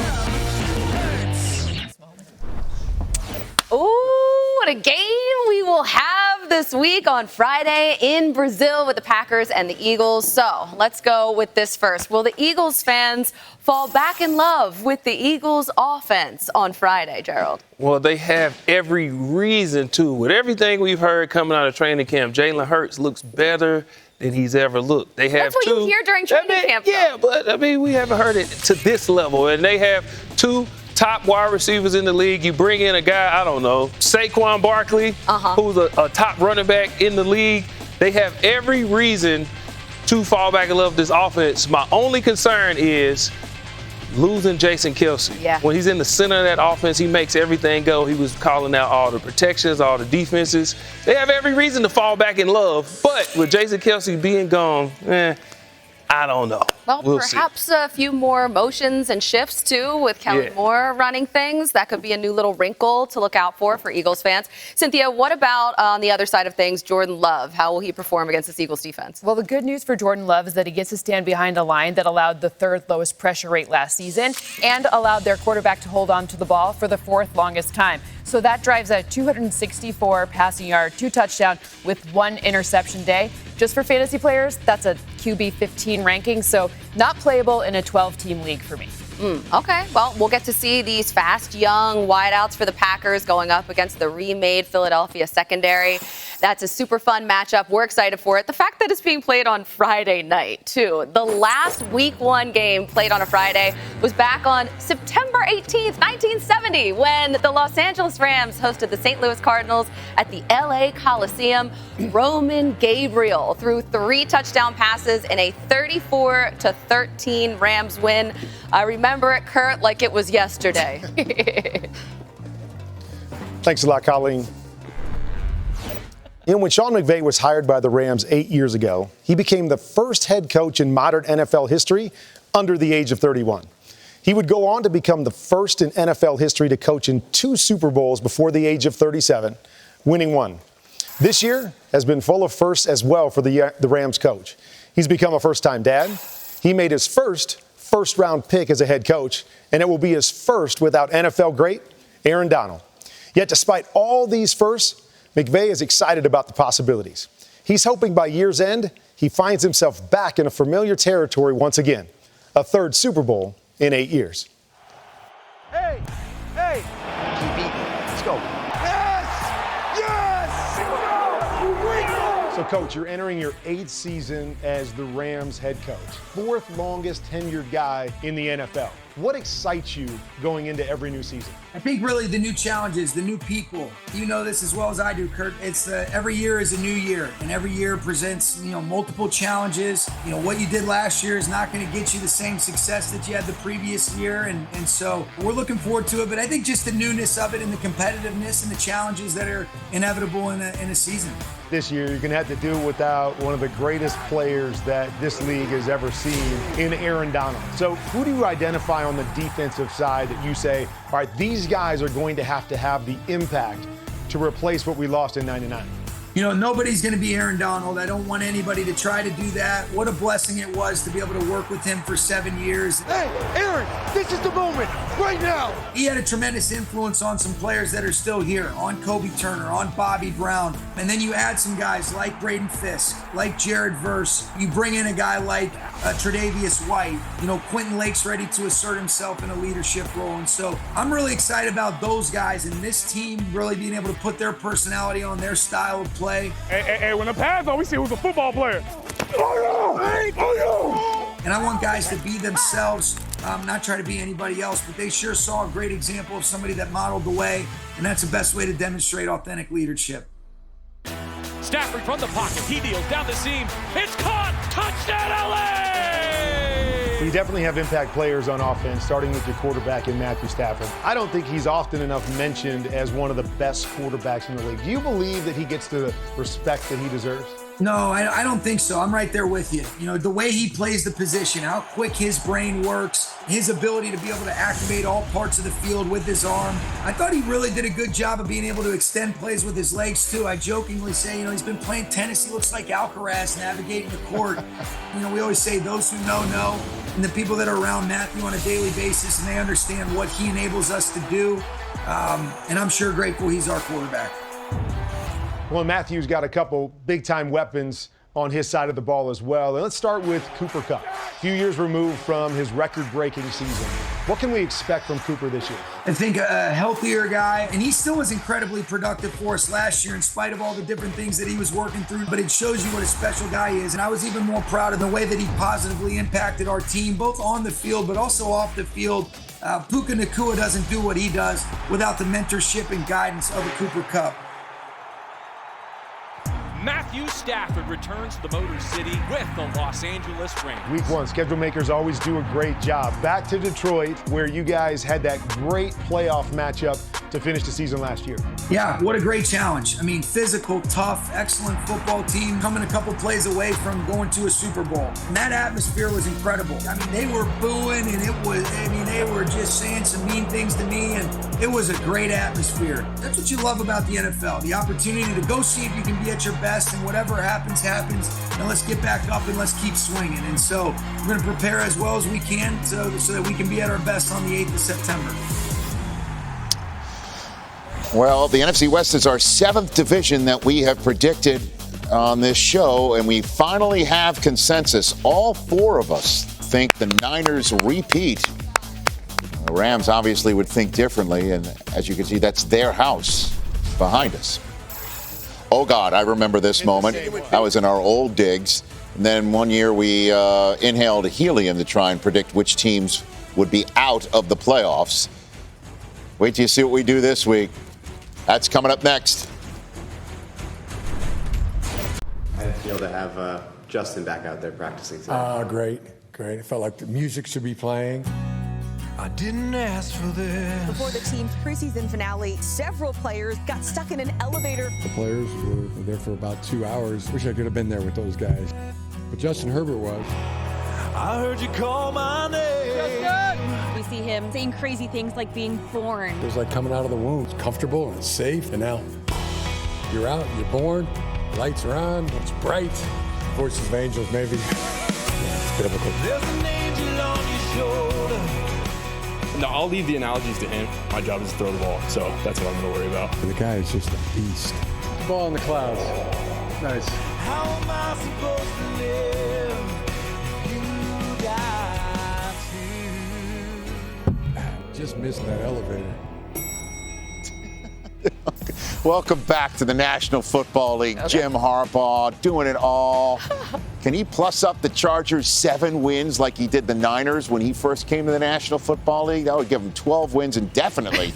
Ooh, what a game we will have this week on Friday in Brazil with the Packers and the Eagles. So let's go with this first. Will the Eagles fans fall back in love with the Eagles offense on Friday, Gerald? Well, they have every reason to. With everything we've heard coming out of training camp, Jalen Hurts looks better than he's ever looked. They have That's what you hear during training camp, though. Yeah, but we haven't heard it to this level. And they have two top wide receivers in the league. You bring in a guy, I don't know, Saquon Barkley, who's a top running back in the league. They have every reason to fall back in love with this offense. My only concern is losing Jason Kelce. Yeah. When he's in the center of that offense, he makes everything go. He was calling out all the protections, all the defenses. They have every reason to fall back in love. But with Jason Kelce being gone, I don't know. Well, we'll perhaps see. a few more motions and shifts, too, with Kellen Moore running things. That could be a new little wrinkle to look out for Eagles fans. Cynthia, what about on the other side of things, Jordan Love? How will he perform against this Eagles defense? Well, the good news for Jordan Love is that he gets to stand behind a line that allowed the third lowest pressure rate last season and allowed their quarterback to hold on to the ball for the fourth longest time. So that drives a 264 passing yard, 2 touchdowns with 1 interception day. Just for fantasy players, that's a QB 15 ranking, so not playable in a 12-team league for me. Okay, well, we'll get to see these fast, young wideouts for the Packers going up against the remade Philadelphia secondary. That's a super fun matchup. We're excited for it. The fact that it's being played on Friday night, too. The last Week 1 game played on a Friday was back on September 18th, 1970, when the Los Angeles Rams hosted the St. Louis Cardinals at the LA Coliseum. Roman Gabriel threw 3 touchdown passes in a 34-13 Rams win. I remember it, Kurt, like it was yesterday. Thanks a lot, Colleen. When Sean McVay was hired by the Rams 8 years ago, he became the first head coach in modern NFL history under the age of 31. He would go on to become the first in NFL history to coach in 2 Super Bowls before the age of 37, winning 1. This year has been full of firsts as well for the Rams coach. He's become a first-time dad. He made his first-round pick as a head coach, and it will be his first without NFL great Aaron Donald. Yet despite all these firsts, McVay is excited about the possibilities. He's hoping by year's end, he finds himself back in a familiar territory once again, a 3rd Super Bowl in 8 years. Hey, keep eating. Let's go. So, Coach, you're entering your 8th season as the Rams head coach, 4th longest tenured guy in the NFL. What excites you going into every new season? I think really the new challenges, the new people. You know this as well as I do, Kurt. It's every year is a new year, and every year presents multiple challenges. What you did last year is not going to get you the same success that you had the previous year, and so we're looking forward to it. But I think just the newness of it and the competitiveness and the challenges that are inevitable in a season. This year, you're going to have to do without one of the greatest players that this league has ever seen in Aaron Donald. So who do you identify on the defensive side that you say, all right, these guys are going to have the impact to replace what we lost in '99? Nobody's going to be Aaron Donald. I don't want anybody to try to do that. What a blessing it was to be able to work with him for 7 years. Hey, Aaron, this is the moment, right now. He had a tremendous influence on some players that are still here, on Kobe Turner, on Bobby Brown. And then you add some guys like Braden Fisk, like Jared Verse. You bring in a guy like Tre'Davious White. Quentin Lake's ready to assert himself in a leadership role. And so I'm really excited about those guys and this team really being able to put their personality on, their style of play. Hey, when the pass on, we see who's a football player. And I want guys to be themselves, not try to be anybody else, but they sure saw a great example of somebody that modeled the way, and that's the best way to demonstrate authentic leadership. Stafford from the pocket. He deals down the seam. It's caught. Touchdown, LA! You definitely have impact players on offense, starting with your quarterback in Matthew Stafford. I don't think he's often enough mentioned as one of the best quarterbacks in the league. Do you believe that he gets the respect that he deserves? No, I don't think so. I'm right there with you. You know, the way he plays the position, how quick his brain works, his ability to be able to activate all parts of the field with his arm. I thought he really did a good job of being able to extend plays with his legs, too. I jokingly say, he's been playing tennis. He looks like Alcaraz navigating the court. We always say those who know, and the people that are around Matthew on a daily basis, and they understand what he enables us to do. And I'm sure grateful he's our quarterback. Well, Matthew's got a couple big-time weapons on his side of the ball as well. And let's start with Cooper Kupp. A few years removed from his record-breaking season. What can we expect from Cooper this year? I think a healthier guy, and he still was incredibly productive for us last year in spite of all the different things that he was working through, but it shows you what a special guy he is. And I was even more proud of the way that he positively impacted our team, both on the field but also off the field. Puka Nacua doesn't do what he does without the mentorship and guidance of a Cooper Kupp. Matthew Stafford returns to the Motor City with the Los Angeles Rams. Week 1, schedule makers always do a great job. Back to Detroit, where you guys had that great playoff matchup to finish the season last year. Yeah, what a great challenge. physical, tough, excellent football team, coming a couple plays away from going to a Super Bowl. And that atmosphere was incredible. They were booing, and they were just saying some mean things to me, and it was a great atmosphere. That's what you love about the NFL, the opportunity to go see if you can be at your best, and whatever happens, and let's get back up and let's keep swinging. And so we're going to prepare as well as we can so that we can be at our best on the 8th of September. Well, the NFC West is our 7th division that we have predicted on this show, and we finally have consensus. All 4 of us think the Niners repeat. The Rams obviously would think differently, and as you can see, that's their house behind us. Oh, God, I remember this moment. I was in our old digs. And then one year we inhaled helium to try and predict which teams would be out of the playoffs. Wait till you see what we do this week. That's coming up next. How did it feel to have Justin back out there practicing today? Great. It felt like the music should be playing. I didn't ask for this. Before the team's preseason finale, several players got stuck in an elevator. The players were there for about 2 hours. Wish I could have been there with those guys. But Justin Herbert was. I heard you call my name. Justin! We see him saying crazy things like being born. It was like coming out of the womb. It's comfortable and it's safe. And now you're out, you're born, lights are on, it's bright. Voices of angels, maybe. It's biblical. There's an angel on your shoulder. No, I'll leave the analogies to him. My job is to throw the ball, so that's what I'm going to worry about. The guy is just a beast. Ball in the clouds. Nice. How am I supposed to live? You got to. Just missed that elevator. Welcome back to the National Football League. Okay. Jim Harbaugh doing it all. Can he plus up the Chargers 7 wins like he did the Niners when he first came to the National Football League? That would give him 12 wins and definitely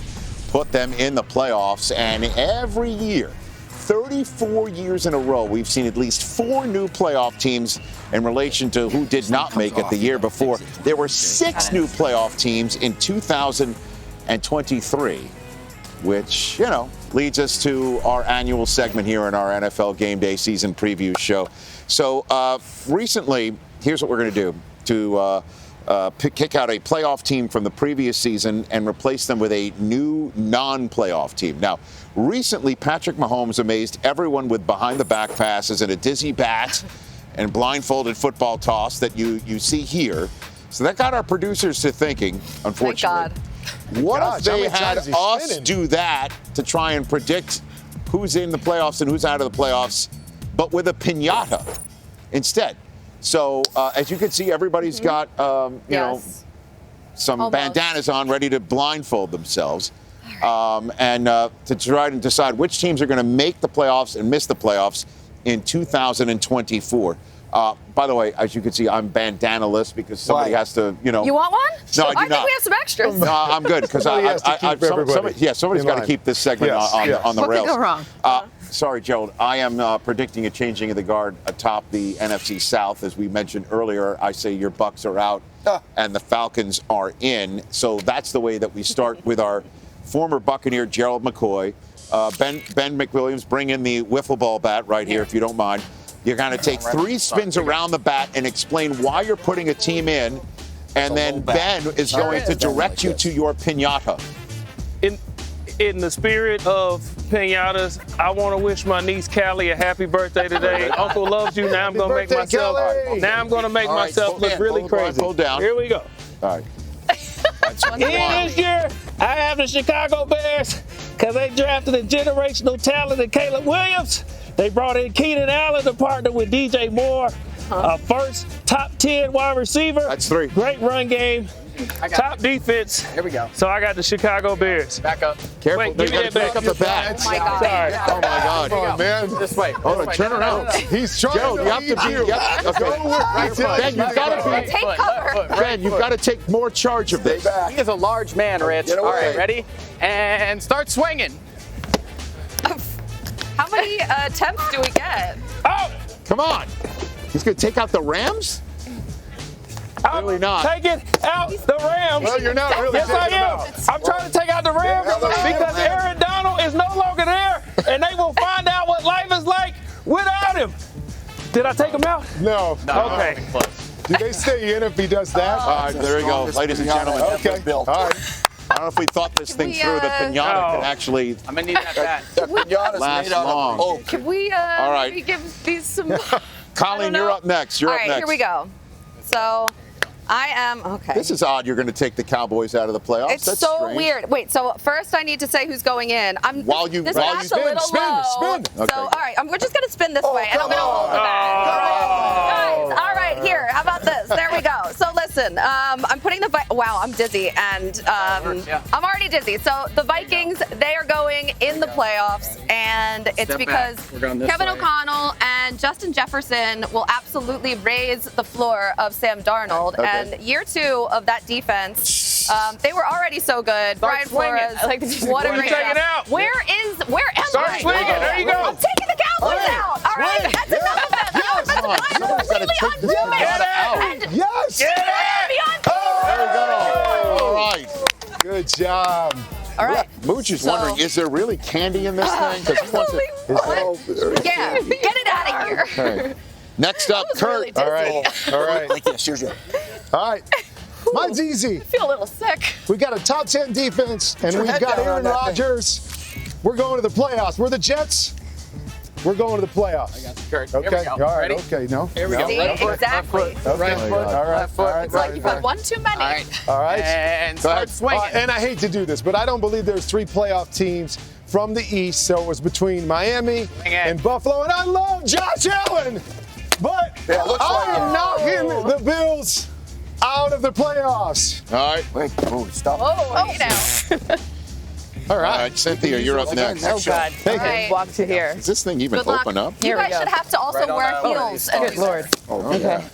put them in the playoffs. And every year, 34 years in a row, we've seen at least 4 new playoff teams in relation to who did not make it the year before. There were 6 new playoff teams in 2023, which, leads us to our annual segment here in our NFL Game Day season preview show. So recently, here's what we're going to do to kick out a playoff team from the previous season and replace them with a new non-playoff team. Now, recently, Patrick Mahomes amazed everyone with behind-the-back passes and a dizzy bat and blindfolded football toss that you see here. So that got our producers to thinking, unfortunately. Thank God. What if they had us do that to try and predict who's in the playoffs and who's out of the playoffs, but with a pinata instead? So as you can see, everybody's got, some bandanas on ready to blindfold themselves and to try to decide which teams are going to make the playoffs and miss the playoffs in 2024. By the way, as you can see, I'm bandana-less because somebody has to, You want one? No, I do not. I think we have some extras. No, I'm good because somebody's got to keep this segment on the rails. What could go wrong? Sorry, Gerald. I am predicting a changing of the guard atop the NFC South. As we mentioned earlier, I say your Bucs are out. and the Falcons are in. So that's the way that we start with our former Buccaneer Gerald McCoy. Ben McWilliams, bring in the wiffle ball bat right here, if you don't mind. You're going to take 3 spins around the bat and explain why you're putting a team in, and then Ben is going to direct you to your pinata. In the spirit of pinatas, I want to wish my niece Callie a happy birthday today. Uncle loves you. Now I'm going to make myself. Now I'm going to make myself look really crazy. Pull down. Here we go. All right. This year, I have the Chicago Bears because they drafted a generational talent in Caleb Williams. They brought in Keenan Allen to partner with DJ Moore, a first top 10 wide receiver. That's 3. Great run game. Top defense. Here we go. So I got the Chicago Bears. Back up. Careful. Wait, give me that back. Up the bat. Oh, my God. Sorry. Oh, my God. Come on, man. This way. Hold on, turn around. He's trying Gerald, to you have to be. Ben, you've got to be. Take cover. Ben, you've got to take more charge of this. He is a large man, Rich. All right, ready? And start swinging. How many attempts do we get? Oh! Come on. He's going to take out the Rams? Really not. Taking out the Rams. Well, you're not really Yes, I am. I'm trying to take out the Rams because Aaron Donald is no longer there, and they will find out what life is like without him. Did I take him out? No. Okay. Do they stay in if he does that? All right, there we go. Ladies and gentlemen. Okay. All right. I don't know if we thought this thing through. The pinata could actually I'm going to need that bat. last long. Can we All right. maybe give these some... Colleen, you're up next. You're All up right, next. here we go. So I am, okay. This is odd. You're going to take the Cowboys out of the playoffs. It's That's so strange. weird. Wait, so first I need to say who's going in. This bat's a little low. Spin. So, all right, we're just going to spin this way, and I'm going to hold the bat. Guys, all right, here, how about this? There we go. So listen, I'm putting the, wow, I'm dizzy, and I'm already dizzy. So the Vikings, they are going in the playoffs, and it's because Kevin O'Connell and Justin Jefferson will absolutely raise the floor of Sam Darnold. And year 2 of that defense, they were already so good. Brian Flores, what a great job. Where am I? Start swinging. There you go. I'm taking the Cowboys out. All right, that's enough of that. I'm completely unmoving. Yes. There we go. All right. Good job. All right. Mooch is wondering, is there really candy in this thing? Yeah, get it out of here. Okay. Next up, Kurt. Really All right. All right. Like this. Here's your. All right. Mine's easy. I feel a little sick. We got a top 10 defense, and we've got Aaron Rodgers. We're going to the playoffs. We're the Jets. We're going to the playoffs. I got you, Kurt. Okay. Here we go. All right. Ready? Okay. No. Here we go. See, exactly. Right foot. All right. Left foot. All right. It's like you've had one too many. All right. All right. And start swinging. And I hate to do this, but I don't believe there's 3 playoff teams from the East. So it was between Miami and Buffalo. And I love Josh Allen, but I am knocking the Bills out of the playoffs. All right. Wait. Oh, stop. Oh, you know. All right, Cynthia, you're up next. Oh, God. Okay. Walk to here. Is this thing even Good luck. open up? You guys should have to also wear heels. Good Lord. Okay.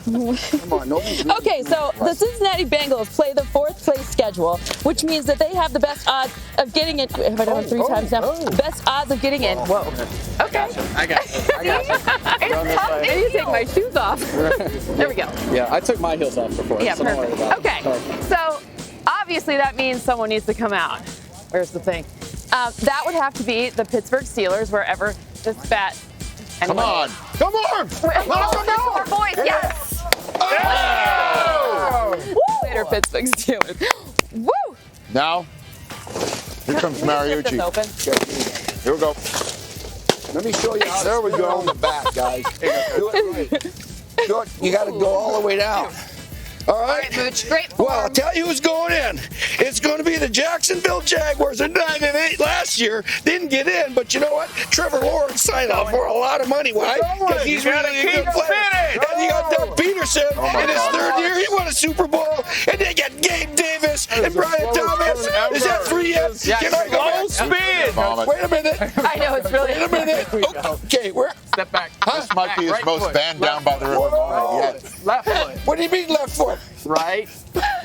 Come on. Okay, so the Cincinnati Bengals play the 4th place schedule, which means that they have the best odds of getting in. Have I done it 3 times now? Best odds of getting in. Whoa. Okay. I got you. It's tough. Maybe you take my shoes off. There we go. Yeah, I took my heels off before. Yeah, so don't worry perfect. about it. Okay, so obviously that means someone needs to come out. Where's the thing? That would have to be the Pittsburgh Steelers, wherever this bat. Come on. Come on. Our boys, yes. Later, Pittsburgh Steelers. Woo! Now, here comes Mariucci. Here we go. Let me show you how there we go on the back, guys. Do it right. Do it. You got to go all the way down. All right. Great form. Well, I'll tell you who's going in. It's going to be the Jacksonville Jaguars. They're 9-8 last year. Didn't get in, but you know what? Trevor Lawrence signed off for a lot of money. Why? Because he's really a good player. And you got Doug Peterson in his 3rd year. He won a Super Bowl. And they got Gabe Davis and Brian Thomas. Is that 3 yet? Yeah. Can I go back? Spin. Wait a minute. I know, it's really. Wait a minute. Okay, where? Step back. This might be his most banned down by the river moment yet. Left foot. What do you mean left foot? Right.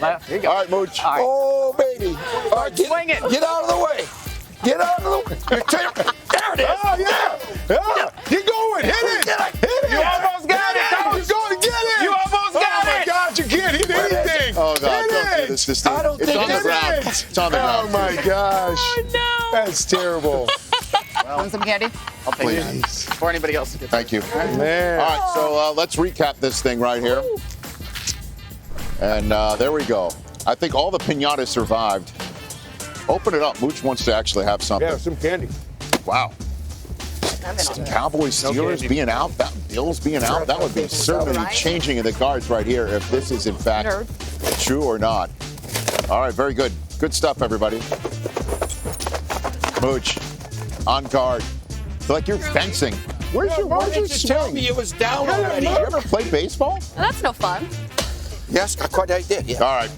Left. Here you go. All right, Mooch. All right. Oh, baby. All right, Swing it. Get out of the way. Get out of the way. There it is. Oh, yeah. Get going. Hit it. Hit it. You almost got it. You're going to get it. You almost got Oh, my it. God, you can't hit it. touch this thing. I don't think on the ground. It's on the ground. Oh, my gosh. Oh, no. That's terrible. Want some candy? I'll take it before anybody else gets it. Thank you. Man. All right, so let's recap this thing right here. And there we go. I think all the pinatas survived. Open it up. Mooch wants to actually have something. Yeah, some candy. Wow. Cowboys, Steelers being out, Bills being out, that would be certainly changing in the cards right here if this is in fact true or not. All right, very good. Good stuff, everybody. Mooch, on guard. Feel like you're fencing. Where's your swing? Tell me it was down already. You ever play baseball? Well, that's no fun. Yes, I quite did. Yeah. All right.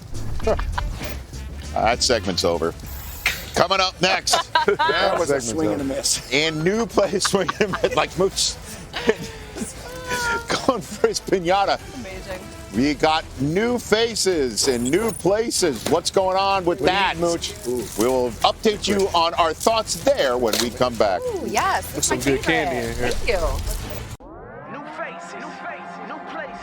That segment's over. Coming up next. That was a swing and a miss. In new place, swing and a miss. Like Mooch going for his pinata. Amazing. We got new faces and new places. What's going on with that, Mooch? We will update you on our thoughts there when we come back. Ooh, yes. That's some good candy in here. Thank you. New face, new place, new place.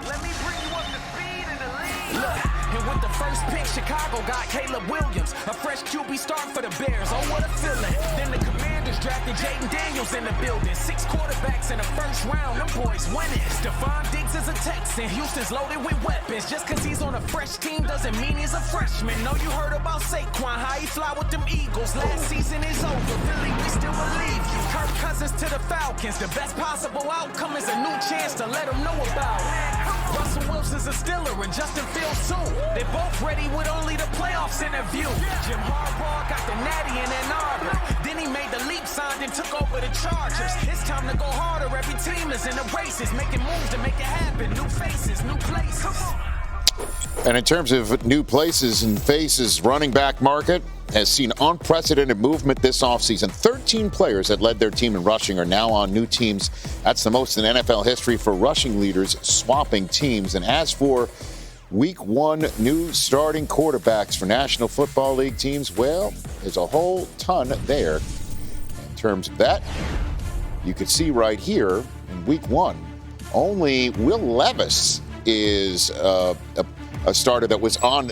Let me bring you up to speed in the league. Look, and with the first pick, Chicago got Caleb Williams, a fresh QB start for the Bears. Oh, what a feeling. Then the Commanders drafted Jaden Daniels in the building. 6 quarterbacks in the first round. Them boys winning. Stephon Diggs is a Texan. Houston's loaded with weapons. Just because he's on a fresh team doesn't mean he's a freshman. Know you heard about Saquon, how he fly with them Eagles. Last season is over. Really, we still believe you. Kirk Cousins to the Falcons. The best possible outcome is a new chance to let them know about it. Russell Wilson's a Steeler and Justin Fields too. They both ready with only the playoffs in their view. Jim Harbaugh got the natty in Ann Arbor. Then he made the leap, signed and took over the Chargers. It's time to go harder. Every team is in the races, making moves to make it happen. New faces, new places. And in terms of new places and faces, running back market has seen unprecedented movement this offseason. 13 players that led their team in rushing are now on new teams. That's the most in NFL history for rushing leaders swapping teams. And as for Week 1 new starting quarterbacks for National Football League teams, well, there's a whole ton there. In terms of that, you can see right here in Week 1, only Will Levis is a starter that was on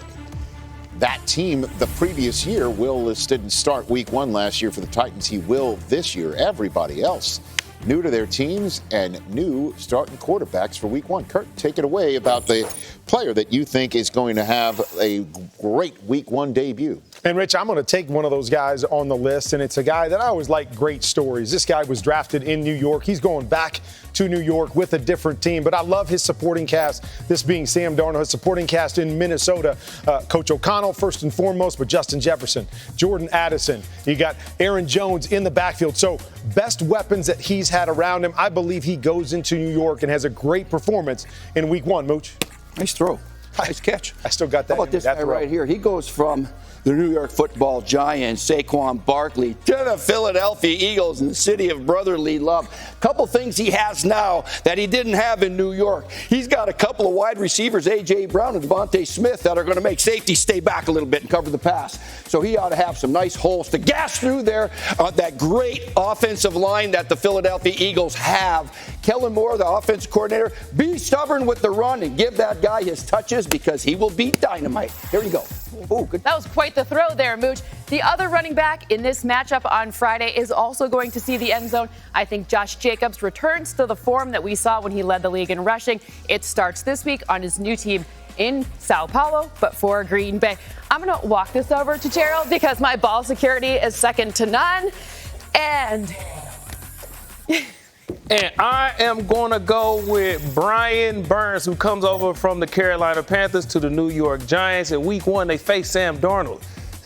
that team the previous year. Will didn't start Week 1 last year for the Titans. He will this year. Everybody else new to their teams and new starting quarterbacks for Week 1. Kurt, take it away about the player that you think is going to have a great Week 1 debut. And, Rich, I'm going to take one of those guys on the list, and it's a guy that I always like great stories. This guy was drafted in New York. He's going back to New York with a different team, but I love his supporting cast, this being Sam Darnold, his supporting cast in Minnesota. Coach O'Connell, first and foremost, but Justin Jefferson, Jordan Addison. You got Aaron Jones in the backfield. So best weapons that he's had around him. I believe he goes into New York and has a great performance in Week 1, Mooch. Nice throw. Nice catch. I still got that. How about this guy right here? He goes from the New York Football Giants, Saquon Barkley, to the Philadelphia Eagles in the city of brotherly love. Couple things he has now that he didn't have in New York. He's got a couple of wide receivers, A.J. Brown and Devontae Smith, that are going to make safety stay back a little bit and cover the pass. So he ought to have some nice holes to gas through there. That great offensive line that the Philadelphia Eagles have. Kellen Moore, the offensive coordinator, be stubborn with the run and give that guy his touches because he will be dynamite. Here you go. Ooh, good. That was quite the throw there, Mooch. The other running back in this matchup on Friday is also going to see the end zone. I think Josh Jacobs returns to the form that we saw when he led the league in rushing. It starts this week on his new team in Sao Paulo, but for Green Bay. I'm going to walk this over to Gerald because my ball security is second to none. And I am going to go with Brian Burns, who comes over from the Carolina Panthers to the New York Giants. In Week 1, they face Sam Darnold.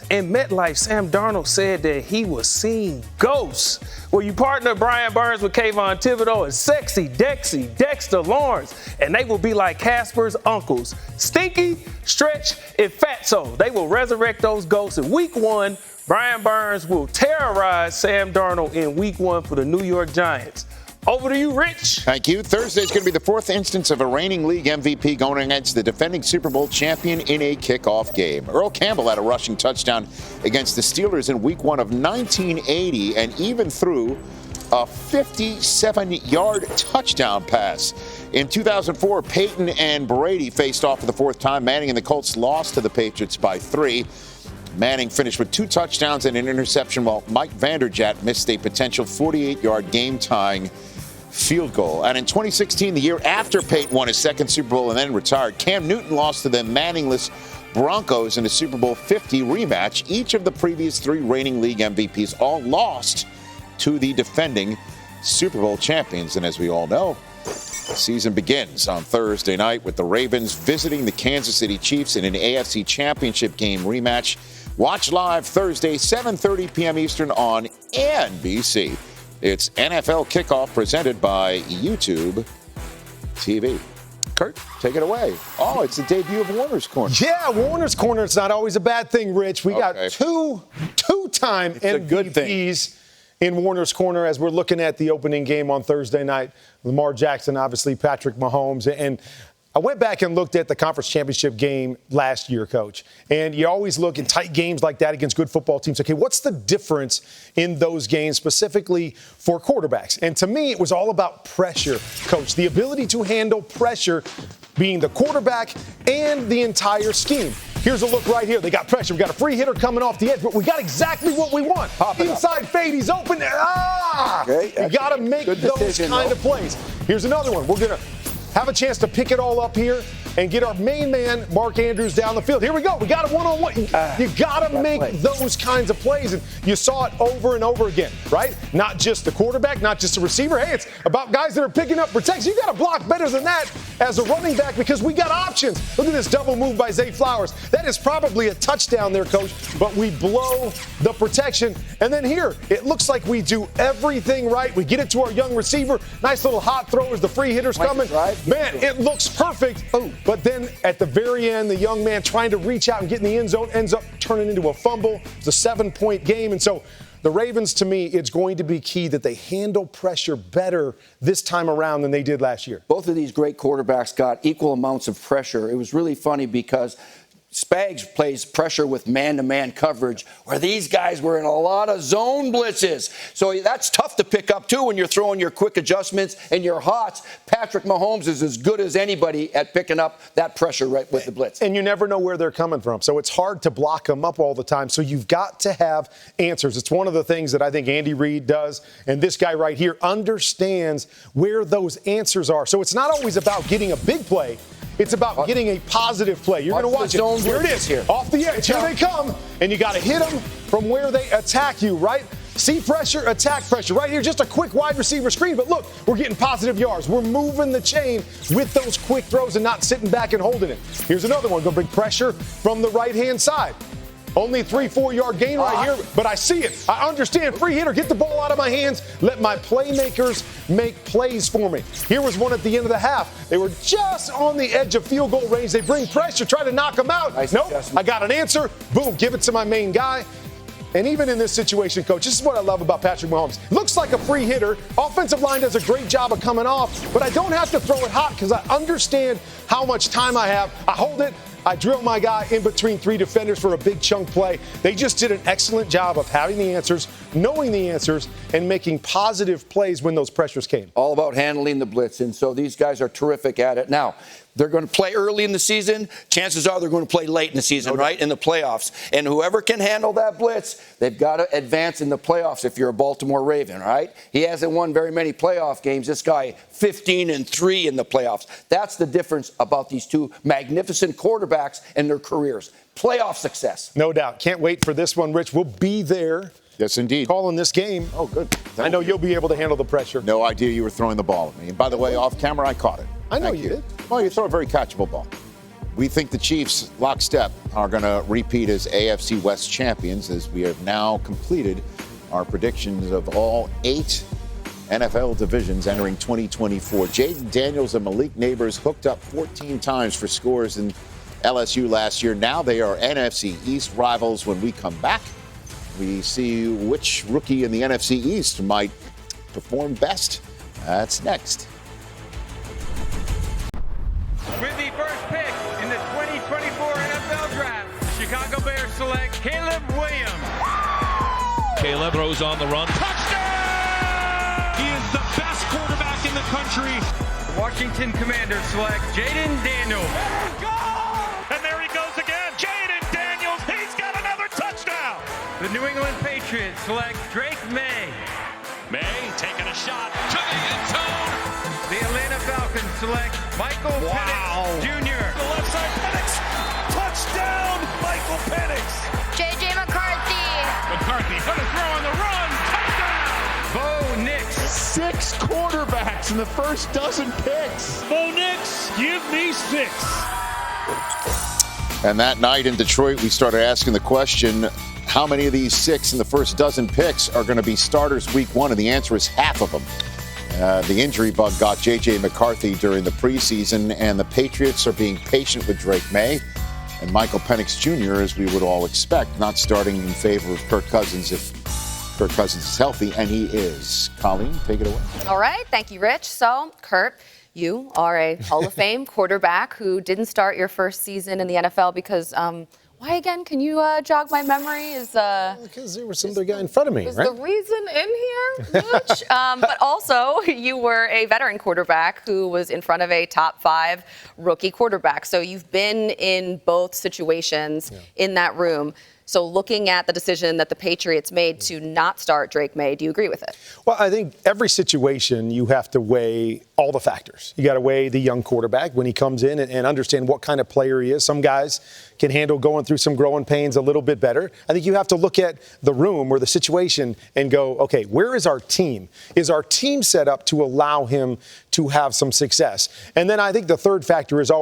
In MetLife, Sam Darnold said that he was seeing ghosts. Well, you partner Brian Burns with Kayvon Thibodeau and Sexy Dexy, Dexter Lawrence, and they will be like Casper's uncles, Stinky, Stretch, and Fatso. They will resurrect those ghosts in Week 1. Brian Burns will terrorize Sam Darnold in Week 1 for the New York Giants. Over to you, Rich. Thank you. Thursday is going to be the fourth instance of a reigning league MVP going against the defending Super Bowl champion in a kickoff game. Earl Campbell had a rushing touchdown against the Steelers in Week 1 of 1980 and even threw a 57-yard touchdown pass. In 2004, Peyton and Brady faced off for the fourth time. Manning and the Colts lost to the Patriots by 3. Manning finished with 2 touchdowns and an interception, while Mike Vanderjagt missed a potential 48-yard game-tying field goal. And in 2016, the year after Peyton won his second Super Bowl and then retired, Cam Newton lost to the Manningless Broncos in the Super Bowl 50 rematch. Each of the previous 3 reigning league MVPs all lost to the defending Super Bowl champions. And as we all know, the season begins on Thursday night with the Ravens visiting the Kansas City Chiefs in an AFC Championship game rematch. Watch live Thursday, 7:30 p.m. Eastern on NBC. It's NFL Kickoff presented by YouTube TV. Kurt, take it away. Oh, it's the debut of Warner's Corner. Yeah, Warner's Corner. It's not always a bad thing, Rich. We got two-time MVPs in Warner's Corner as we're looking at the opening game on Thursday night. Lamar Jackson, obviously, Patrick Mahomes. And I went back and looked at the conference championship game last year, Coach. And you always look in tight games like that against good football teams. Okay, what's the difference in those games specifically for quarterbacks? And to me, it was all about pressure, Coach. The ability to handle pressure being the quarterback and the entire scheme. Here's a look right here. They got pressure. We got a free hitter coming off the edge, but we got exactly what we want. Inside fade, he's open. Okay, you got to make those kind of plays. Here's another one. We're going to have a chance to pick it all up here and get our main man, Mark Andrews, down the field. Here we go. We got a one-on-one. You got to make those kinds of plays, and you saw it over and over again, right? Not just the quarterback, not just the receiver. Hey, it's about guys that are picking up protection. You got to block better than that as a running back because we got options. Look at this double move by Zay Flowers. That is probably a touchdown there, Coach, but we blow the protection. And then here, it looks like we do everything right. We get it to our young receiver. Nice little hot throw as the free hitter's coming. Man, it looks perfect. But then at the very end, the young man trying to reach out and get in the end zone ends up turning into a fumble. It's a 7-point game. And so the Ravens, to me, it's going to be key that they handle pressure better this time around than they did last year. Both of these great quarterbacks got equal amounts of pressure. It was really funny because Spags plays pressure with man-to-man coverage, where these guys were in a lot of zone blitzes. So that's tough to pick up, too, when you're throwing your quick adjustments and your hots. Patrick Mahomes is as good as anybody at picking up that pressure right with the blitz. And you never know where they're coming from. So it's hard to block them up all the time. So you've got to have answers. It's one of the things that I think Andy Reid does. And this guy right here understands where those answers are. So it's not always about getting a big play. It's about getting a positive play. You're going to watch it. Here it is. Off the edge. Here they come. And you got to hit them from where they attack you, right? See pressure, attack pressure. Right here, just a quick wide receiver screen. But look, we're getting positive yards. We're moving the chain with those quick throws and not sitting back and holding it. Here's another one. Going to bring pressure from the right-hand side. Only 3-4 yard gain right here, but I see it. I understand. Free hitter, get the ball out of my hands. Let my playmakers make plays for me. Here was one at the end of the half. They were just on the edge of field goal range. They bring pressure, try to knock them out. Nope, I got an answer. Boom, give it to my main guy. And even in this situation, Coach, this is what I love about Patrick Mahomes. Looks like a free hitter. Offensive line does a great job of coming off, but I don't have to throw it hot because I understand how much time I have. I hold it. I drill my guy in between 3 defenders for a big chunk play. They just did an excellent job of having the answers, knowing the answers, and making positive plays when those pressures came. All about handling the blitz, and so these guys are terrific at it. Now, they're going to play early in the season. Chances are they're going to play late in the season, right, in the playoffs. And whoever can handle that blitz, they've got to advance in the playoffs if you're a Baltimore Raven, right? He hasn't won very many playoff games. This guy, 15-3 in the playoffs. That's the difference about these two magnificent quarterbacks and their careers. Playoff success. No doubt. Can't wait for this one, Rich. We'll be there. Yes, indeed. Calling this game. Oh, good. I know you'll be able to handle the pressure. No idea you were throwing the ball at me. And by the way, off camera, I caught it. I know you did. Well, you throw a very catchable ball. We think the Chiefs, lockstep, are going to repeat as AFC West champions as we have now completed our predictions of all 8 NFL divisions entering 2024. Jaden Daniels and Malik Neighbors hooked up 14 times for scores in LSU last year. Now they are NFC East rivals. When we come back, we see which rookie in the NFC East might perform best. That's next. With the first pick in the 2024 NFL Draft, Chicago Bears select Caleb Williams. Caleb throws on the run. Touchdown! the best quarterback in the country. Washington Commanders select Jaden Daniels. And there he goes again. Jaden Daniels, he's got another touchdown. The New England Patriots select Drake May. May taking a shot to the end zone. The Atlanta Falcons select Michael Penix Jr. The left side, Penix. Touchdown, Michael Penix. J.J. McCarthy. McCarthy gonna throw on the run. Touchdown. Bo Nix. 6 quarterbacks in the first dozen picks. Bo Nix, give me 6. And that night in Detroit, we started asking the question, how many of these 6 in the first dozen picks are going to be starters week 1? And the answer is half of them. The injury bug got J.J. McCarthy during the preseason, and the Patriots are being patient with Drake May and Michael Penix Jr., as we would all expect, not starting in favor of Kirk Cousins if Kirk Cousins is healthy, and he is. Colleen, take it away. All right. Thank you, Rich. So, Kurt, you are a Hall of Fame quarterback who didn't start your first season in the NFL because why again? Can you jog my memory? Because there was some other guy in front of me, was right? the reason in here, Rich? But also, you were a veteran quarterback who was in front of a top 5 rookie quarterback. So you've been in both situations in that room. So looking at the decision that the Patriots made to not start Drake May, do you agree with it? Well, I think every situation you have to weigh all the factors. You got to weigh the young quarterback when he comes in and understand what kind of player he is. Some guys can handle going through some growing pains a little bit better. I think you have to look at the room or the situation and go, okay, where is our team? Is our team set up to allow him to have some success? And then I think the third factor is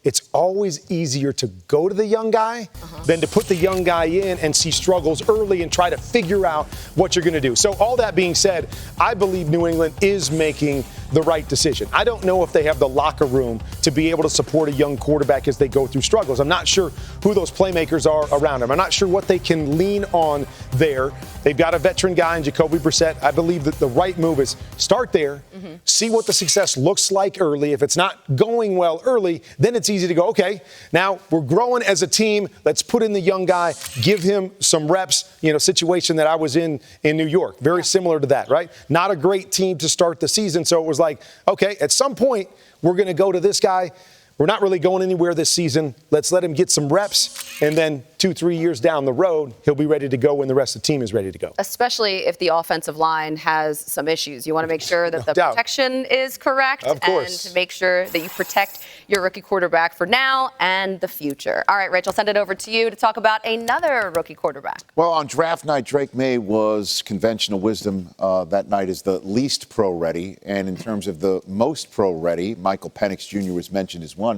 it's always easier to go to the young guy than to put the young guy in and see struggles early and try to figure out what you're going to do. So all that being said, I believe New England is making the right decision. I don't know if they have the locker room to be able to support a young quarterback as they go through struggles. I'm not sure who those playmakers are around him. I'm not sure what they can lean on there. They've got a veteran guy in Jacoby Brissett. I believe that the right move is start there, see what the success looks like early. If it's not going well early, then it's easy to go, okay, now we're growing as a team. Let's put in the young guy, give him some reps, situation that I was in New York. Very similar to that, right? Not a great team to start the season. So it was like, okay, at some point, we're going to go to this guy. We're not really going anywhere this season. Let's let him get some reps, and then 2-3 years down the road, he'll be ready to go when the rest of the team is ready to go. Especially if the offensive line has some issues. You want to make sure that the protection is correct. Of course. And to make sure that you protect your rookie quarterback for now and the future. All right, Rich, I'll send it over to you to talk about another rookie quarterback. Well, on draft night, Drake May was conventional wisdom that night as the least pro-ready. And in terms of the most pro-ready, Michael Penix Jr. was mentioned as one.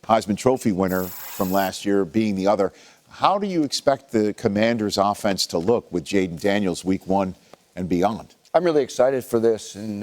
Heisman Trophy winner from last year being the other. How do you expect the Commanders' offense to look with Jaden Daniels week 1 and beyond? I'm really excited for this. And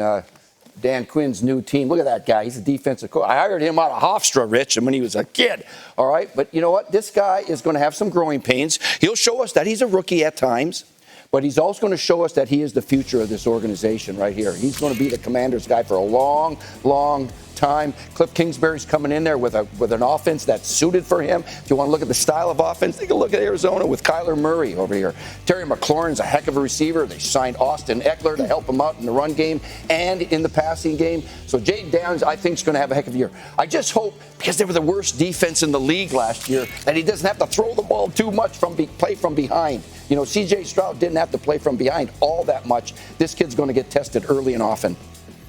Dan Quinn's new team, look at that guy. He's a defensive coach. I hired him out of Hofstra, Rich, and when he was a kid. All right. But you know what? This guy is going to have some growing pains. He'll show us that he's a rookie at times. But he's also going to show us that he is the future of this organization right here. He's going to be the Commanders guy for a long, long time. Cliff Kingsbury's coming in there with an offense that's suited for him. If you want to look at the style of offense, take a look at Arizona with Kyler Murray over here. Terry McLaurin's a heck of a receiver. They signed Austin Eckler to help him out in the run game and in the passing game. So Jaden Daniels, I think, is going to have a heck of a year. I just hope, because they were the worst defense in the league last year, that he doesn't have to throw the ball too much play from behind. C.J. Stroud didn't have to play from behind all that much. This kid's going to get tested early and often.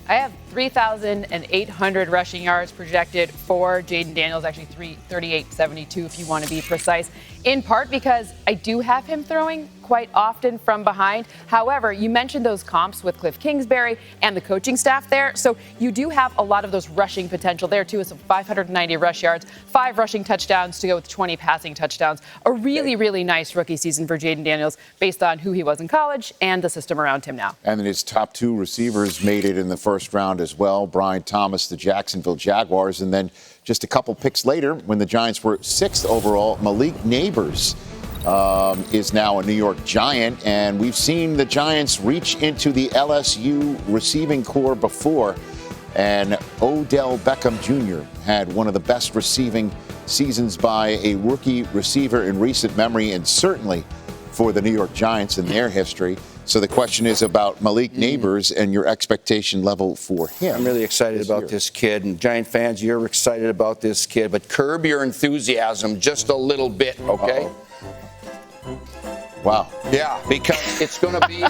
I have 3,800 rushing yards projected for Jaden Daniels, actually 338.72 if you want to be precise, in part because I do have him throwing quite often from behind. However, you mentioned those comps with Cliff Kingsbury and the coaching staff there. So you do have a lot of those rushing potential there, too, with some 590 rush yards, 5 rushing touchdowns to go with 20 passing touchdowns. A really, really nice rookie season for Jaden Daniels based on who he was in college and the system around him now. And then his top 2 receivers made it in the first round as well. Brian Thomas, the Jacksonville Jaguars, and then just a couple picks later, when the Giants were 6th overall, Malik Neighbors is now a New York Giant, and we've seen the Giants reach into the LSU receiving corps before, and Odell Beckham Jr. had one of the best receiving seasons by a rookie receiver in recent memory, and certainly for the New York Giants in their history. So the question is about Malik Neighbors and your expectation level for him. I'm really excited about this kid, and Giant fans, you're excited about this kid, but curb your enthusiasm just a little bit, okay? Uh-oh. Wow. Yeah, because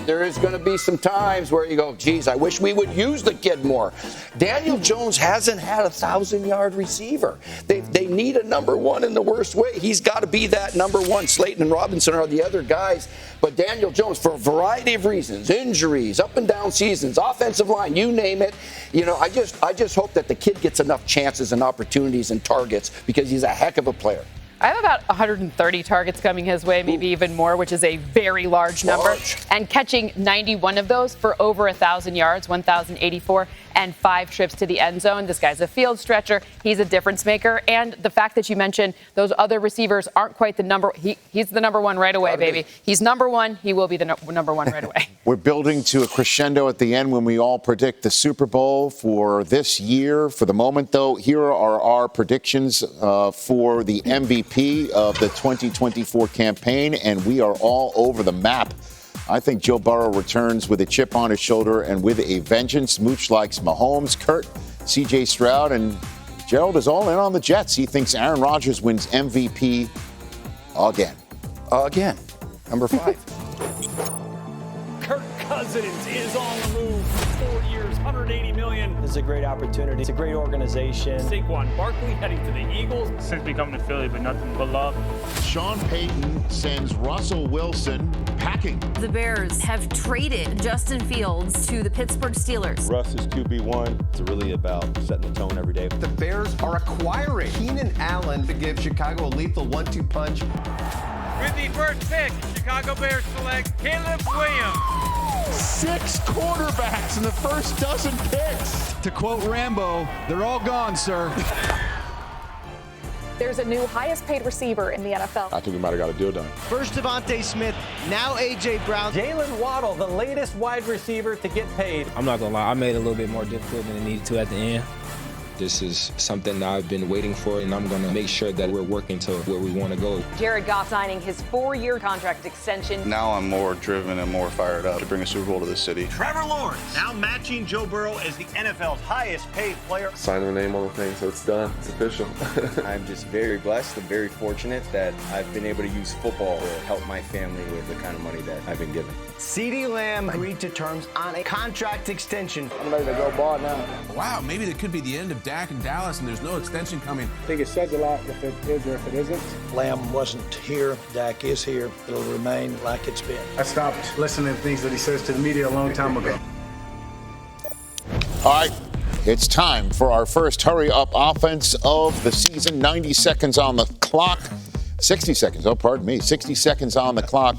there is going to be some times where you go, geez, I wish we would use the kid more. Daniel Jones hasn't had a 1,000-yard receiver. They need a number one in the worst way. He's got to be that number one. Slayton and Robinson are the other guys. But Daniel Jones, for a variety of reasons, injuries, up and down seasons, offensive line, you name it, I just hope that the kid gets enough chances and opportunities and targets because he's a heck of a player. I have about 130 targets coming his way, maybe even more, which is a very large number. And catching 91 of those for over 1,000 yards, 1,084, and 5 trips to the end zone. This guy's a field stretcher. He's a difference maker. And the fact that you mentioned those other receivers aren't quite the number. He's the number one right away, baby. He's number one. He will be the number one right away. We're building to a crescendo at the end when we all predict the Super Bowl for this year. For the moment, though, here are our predictions for the MVP of the 2024 campaign, and we are all over the map. I think Joe Burrow returns with a chip on his shoulder and with a vengeance. Mooch likes Mahomes, Kurt, C.J. Stroud, and Gerald is all in on the Jets. He thinks Aaron Rodgers wins MVP again. Again. Number 5. Kirk Cousins is on the move. 4 years, $180 million. This is a great opportunity. It's a great organization. Saquon Barkley heading to the Eagles. Since becoming to Philly, but nothing but love. Sean Payton sends Russell Wilson packing. The Bears have traded Justin Fields to the Pittsburgh Steelers. Russ is QB1. It's really about setting the tone every day. The Bears are acquiring Keenan Allen to give Chicago a lethal 1-2 punch. With the first pick, Chicago Bears select Caleb Williams. 6 quarterbacks in the first dozen picks. To quote Rambo, they're all gone, sir. There's a new highest paid receiver in the NFL. I think we might have got a deal done. First Devontae Smith, now A.J. Brown. Jalen Waddle, the latest wide receiver to get paid. I'm not going to lie, I made it a little bit more difficult than it needed to at the end. This is something that I've been waiting for, and I'm going to make sure that we're working to where we want to go. Jared Goff signing his 4-year contract extension. Now I'm more driven and more fired up to bring a Super Bowl to this city. Trevor Lawrence now matching Joe Burrow as the NFL's highest paid player. Sign the name on the thing, so it's done. It's official. I'm just very blessed and very fortunate that I've been able to use football to help my family with the kind of money that I've been given. CeeDee Lamb agreed to terms on a contract extension. I'm ready to go ball now. Wow, maybe that could be the end of Dak in Dallas, and there's no extension coming. I think it says a lot if it is or if it isn't. Lamb wasn't here. Dak is here. It'll remain like it's been. I stopped listening to things that he says to the media a long time ago. All right, it's time for our first hurry-up offense of the season. 90 seconds on the clock. 60 seconds. Oh, pardon me. 60 seconds on the clock.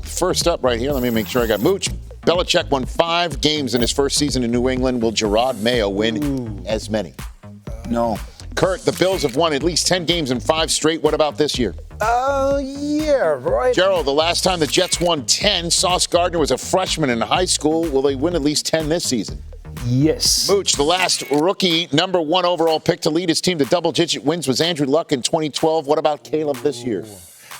First up right here, let me make sure I got Mooch. Belichick won 5 games in his first season in New England. Will Gerard Mayo win as many? No. Kurt, the Bills have won at least 10 games in 5 straight. What about this year? Yeah, right. Gerald, the last time the Jets won 10, Sauce Gardner was a freshman in high school. Will they win at least 10 this season? Yes. Mooch, the last rookie number 1 overall pick to lead his team to double-digit wins was Andrew Luck in 2012. What about Caleb this year?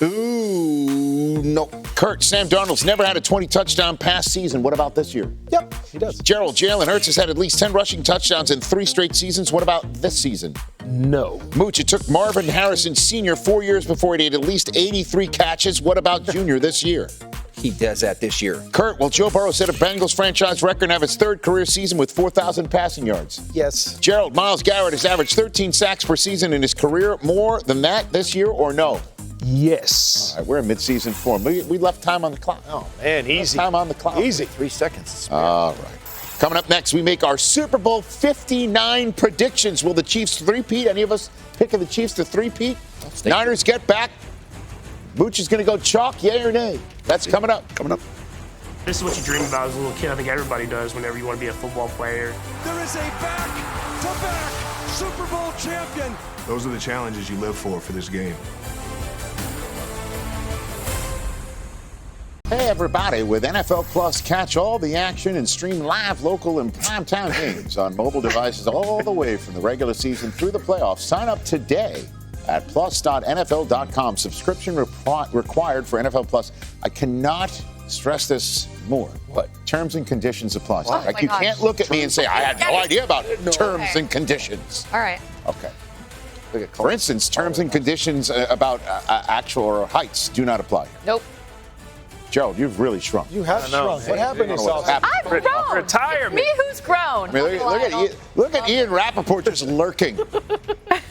Ooh, no. Kurt, Sam Darnold's never had a 20-touchdown pass season. What about this year? Yep, he does. Gerald, Jalen Hurts has had at least 10 rushing touchdowns in 3 straight seasons. What about this season? No. Mooch, it took Marvin Harrison Sr. 4 years before he had at least 83 catches. What about Junior this year? He does that this year. Kurt, will Joe Burrow set a Bengals franchise record and have his 3rd career season with 4,000 passing yards? Yes. Gerald, Myles Garrett has averaged 13 sacks per season in his career. More than that this year or no? Yes. All right, we're in midseason form. We left time on the clock. Oh, man, easy. Time on the clock. Easy. 3 seconds. All right. Coming up next, we make our Super Bowl 59 predictions. Will the Chiefs three-peat? Any of us picking the Chiefs to three-peat? Niners get back. Mooch is going to go chalk, yay or nay? That's coming up. This is what you dream about as a little kid. I think everybody does whenever you want to be a football player. There is a back-to-back Super Bowl champion. Those are the challenges you live for this game. Hey, everybody. With NFL Plus, catch all the action and stream live, local, and primetime games on mobile devices all the way from the regular season through the playoffs. Sign up today at plus.nfl.com. Subscription required for NFL Plus. I cannot stress this more. What? Terms and conditions apply. Oh, Like my you gosh. can't look at me and say, I had no idea about terms and conditions. All right. Okay. For instance, terms and conditions about actual or heights do not apply. Nope. Gerald, you've really shrunk. You have shrunk. What happened this offseason? I've grown. Retirement. Me who's grown. I mean, look at Ian Rappaport just lurking.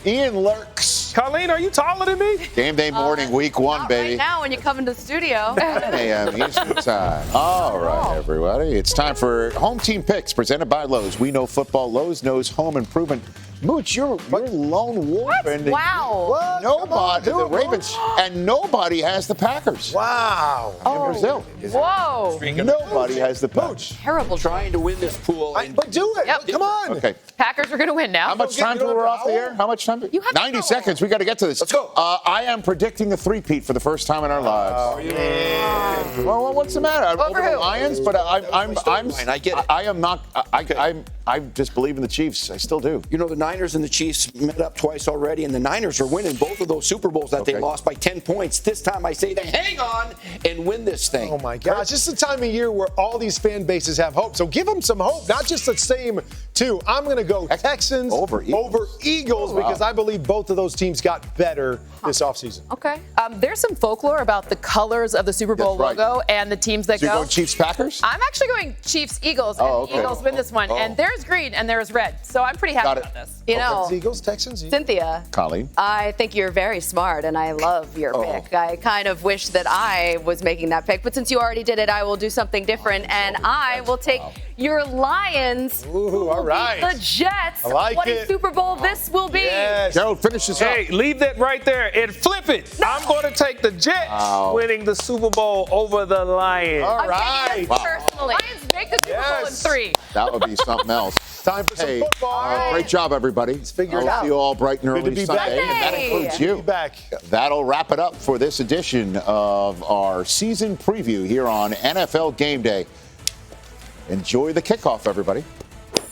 Ian lurks. Colleen, are you taller than me? Game day morning, week 1, Not baby. right now when you come into the studio. 10 a.m. Eastern time. All right, everybody. It's time for Home Team Picks presented by Lowe's. We know football. Lowe's knows home improvement. Mooch, you're lone wolf. What? Wow. What? Nobody, the Ravens, and nobody has the Packers. Wow. In Brazil. Whoa. Nobody has the Packers. Terrible. Trying to win this pool. But do it. Yep. Come on. Okay. Packers are going to win now. How much time till we're off the air? How much time? You have 90 seconds. We got to get to this. Let's go. I am predicting a three-peat for the first time in our lives. Well, what's the matter? Over the who? Lions, but I get it. I am not. I just believe in the Chiefs. I still do. You know, the Niners and the Chiefs met up twice already, and the Niners are winning both of those Super Bowls that they lost by 10 points. This time I say they hang on and win this thing. Oh, my gosh. This is the time of year where all these fan bases have hope. So give them some hope, not just the same two. I'm going to go Texans over Eagles because I believe both of those teams got better this offseason. Okay. There's some folklore about the colors of the Super Bowl logo and the teams that So go. you're going Chiefs-Packers? I'm actually going Chiefs-Eagles, and the Eagles win this one. And there's green and there's red. So I'm pretty happy about this. You know, Eagles, Texans, Cynthia. Colleen. I think you're very smart, and I love your pick. I kind of wish that I was making that pick, but since you already did it, I will do something different, and I will take your Lions. Ooh, all right. The Jets. I like what it. a Super Bowl this will be. Yes. Gerald, finish this up. Hey, leave that right there and flip it. I'm going to take the Jets winning the Super Bowl over the Lions. All right. Personally. Lions make the Super Bowl in 3. That would be something else. Time for some football. Great job, everybody. Let's figure it I'll out. see you all bright and Good to early be Sunday, back. and that includes you. Good to be back. That'll wrap it up for this edition of our season preview here on NFL Game Day. Enjoy the kickoff, everybody.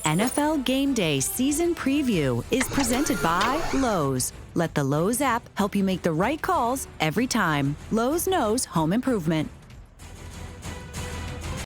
NFL Game Day season preview is presented by Lowe's. Let the Lowe's app help you make the right calls every time. Lowe's knows home improvement.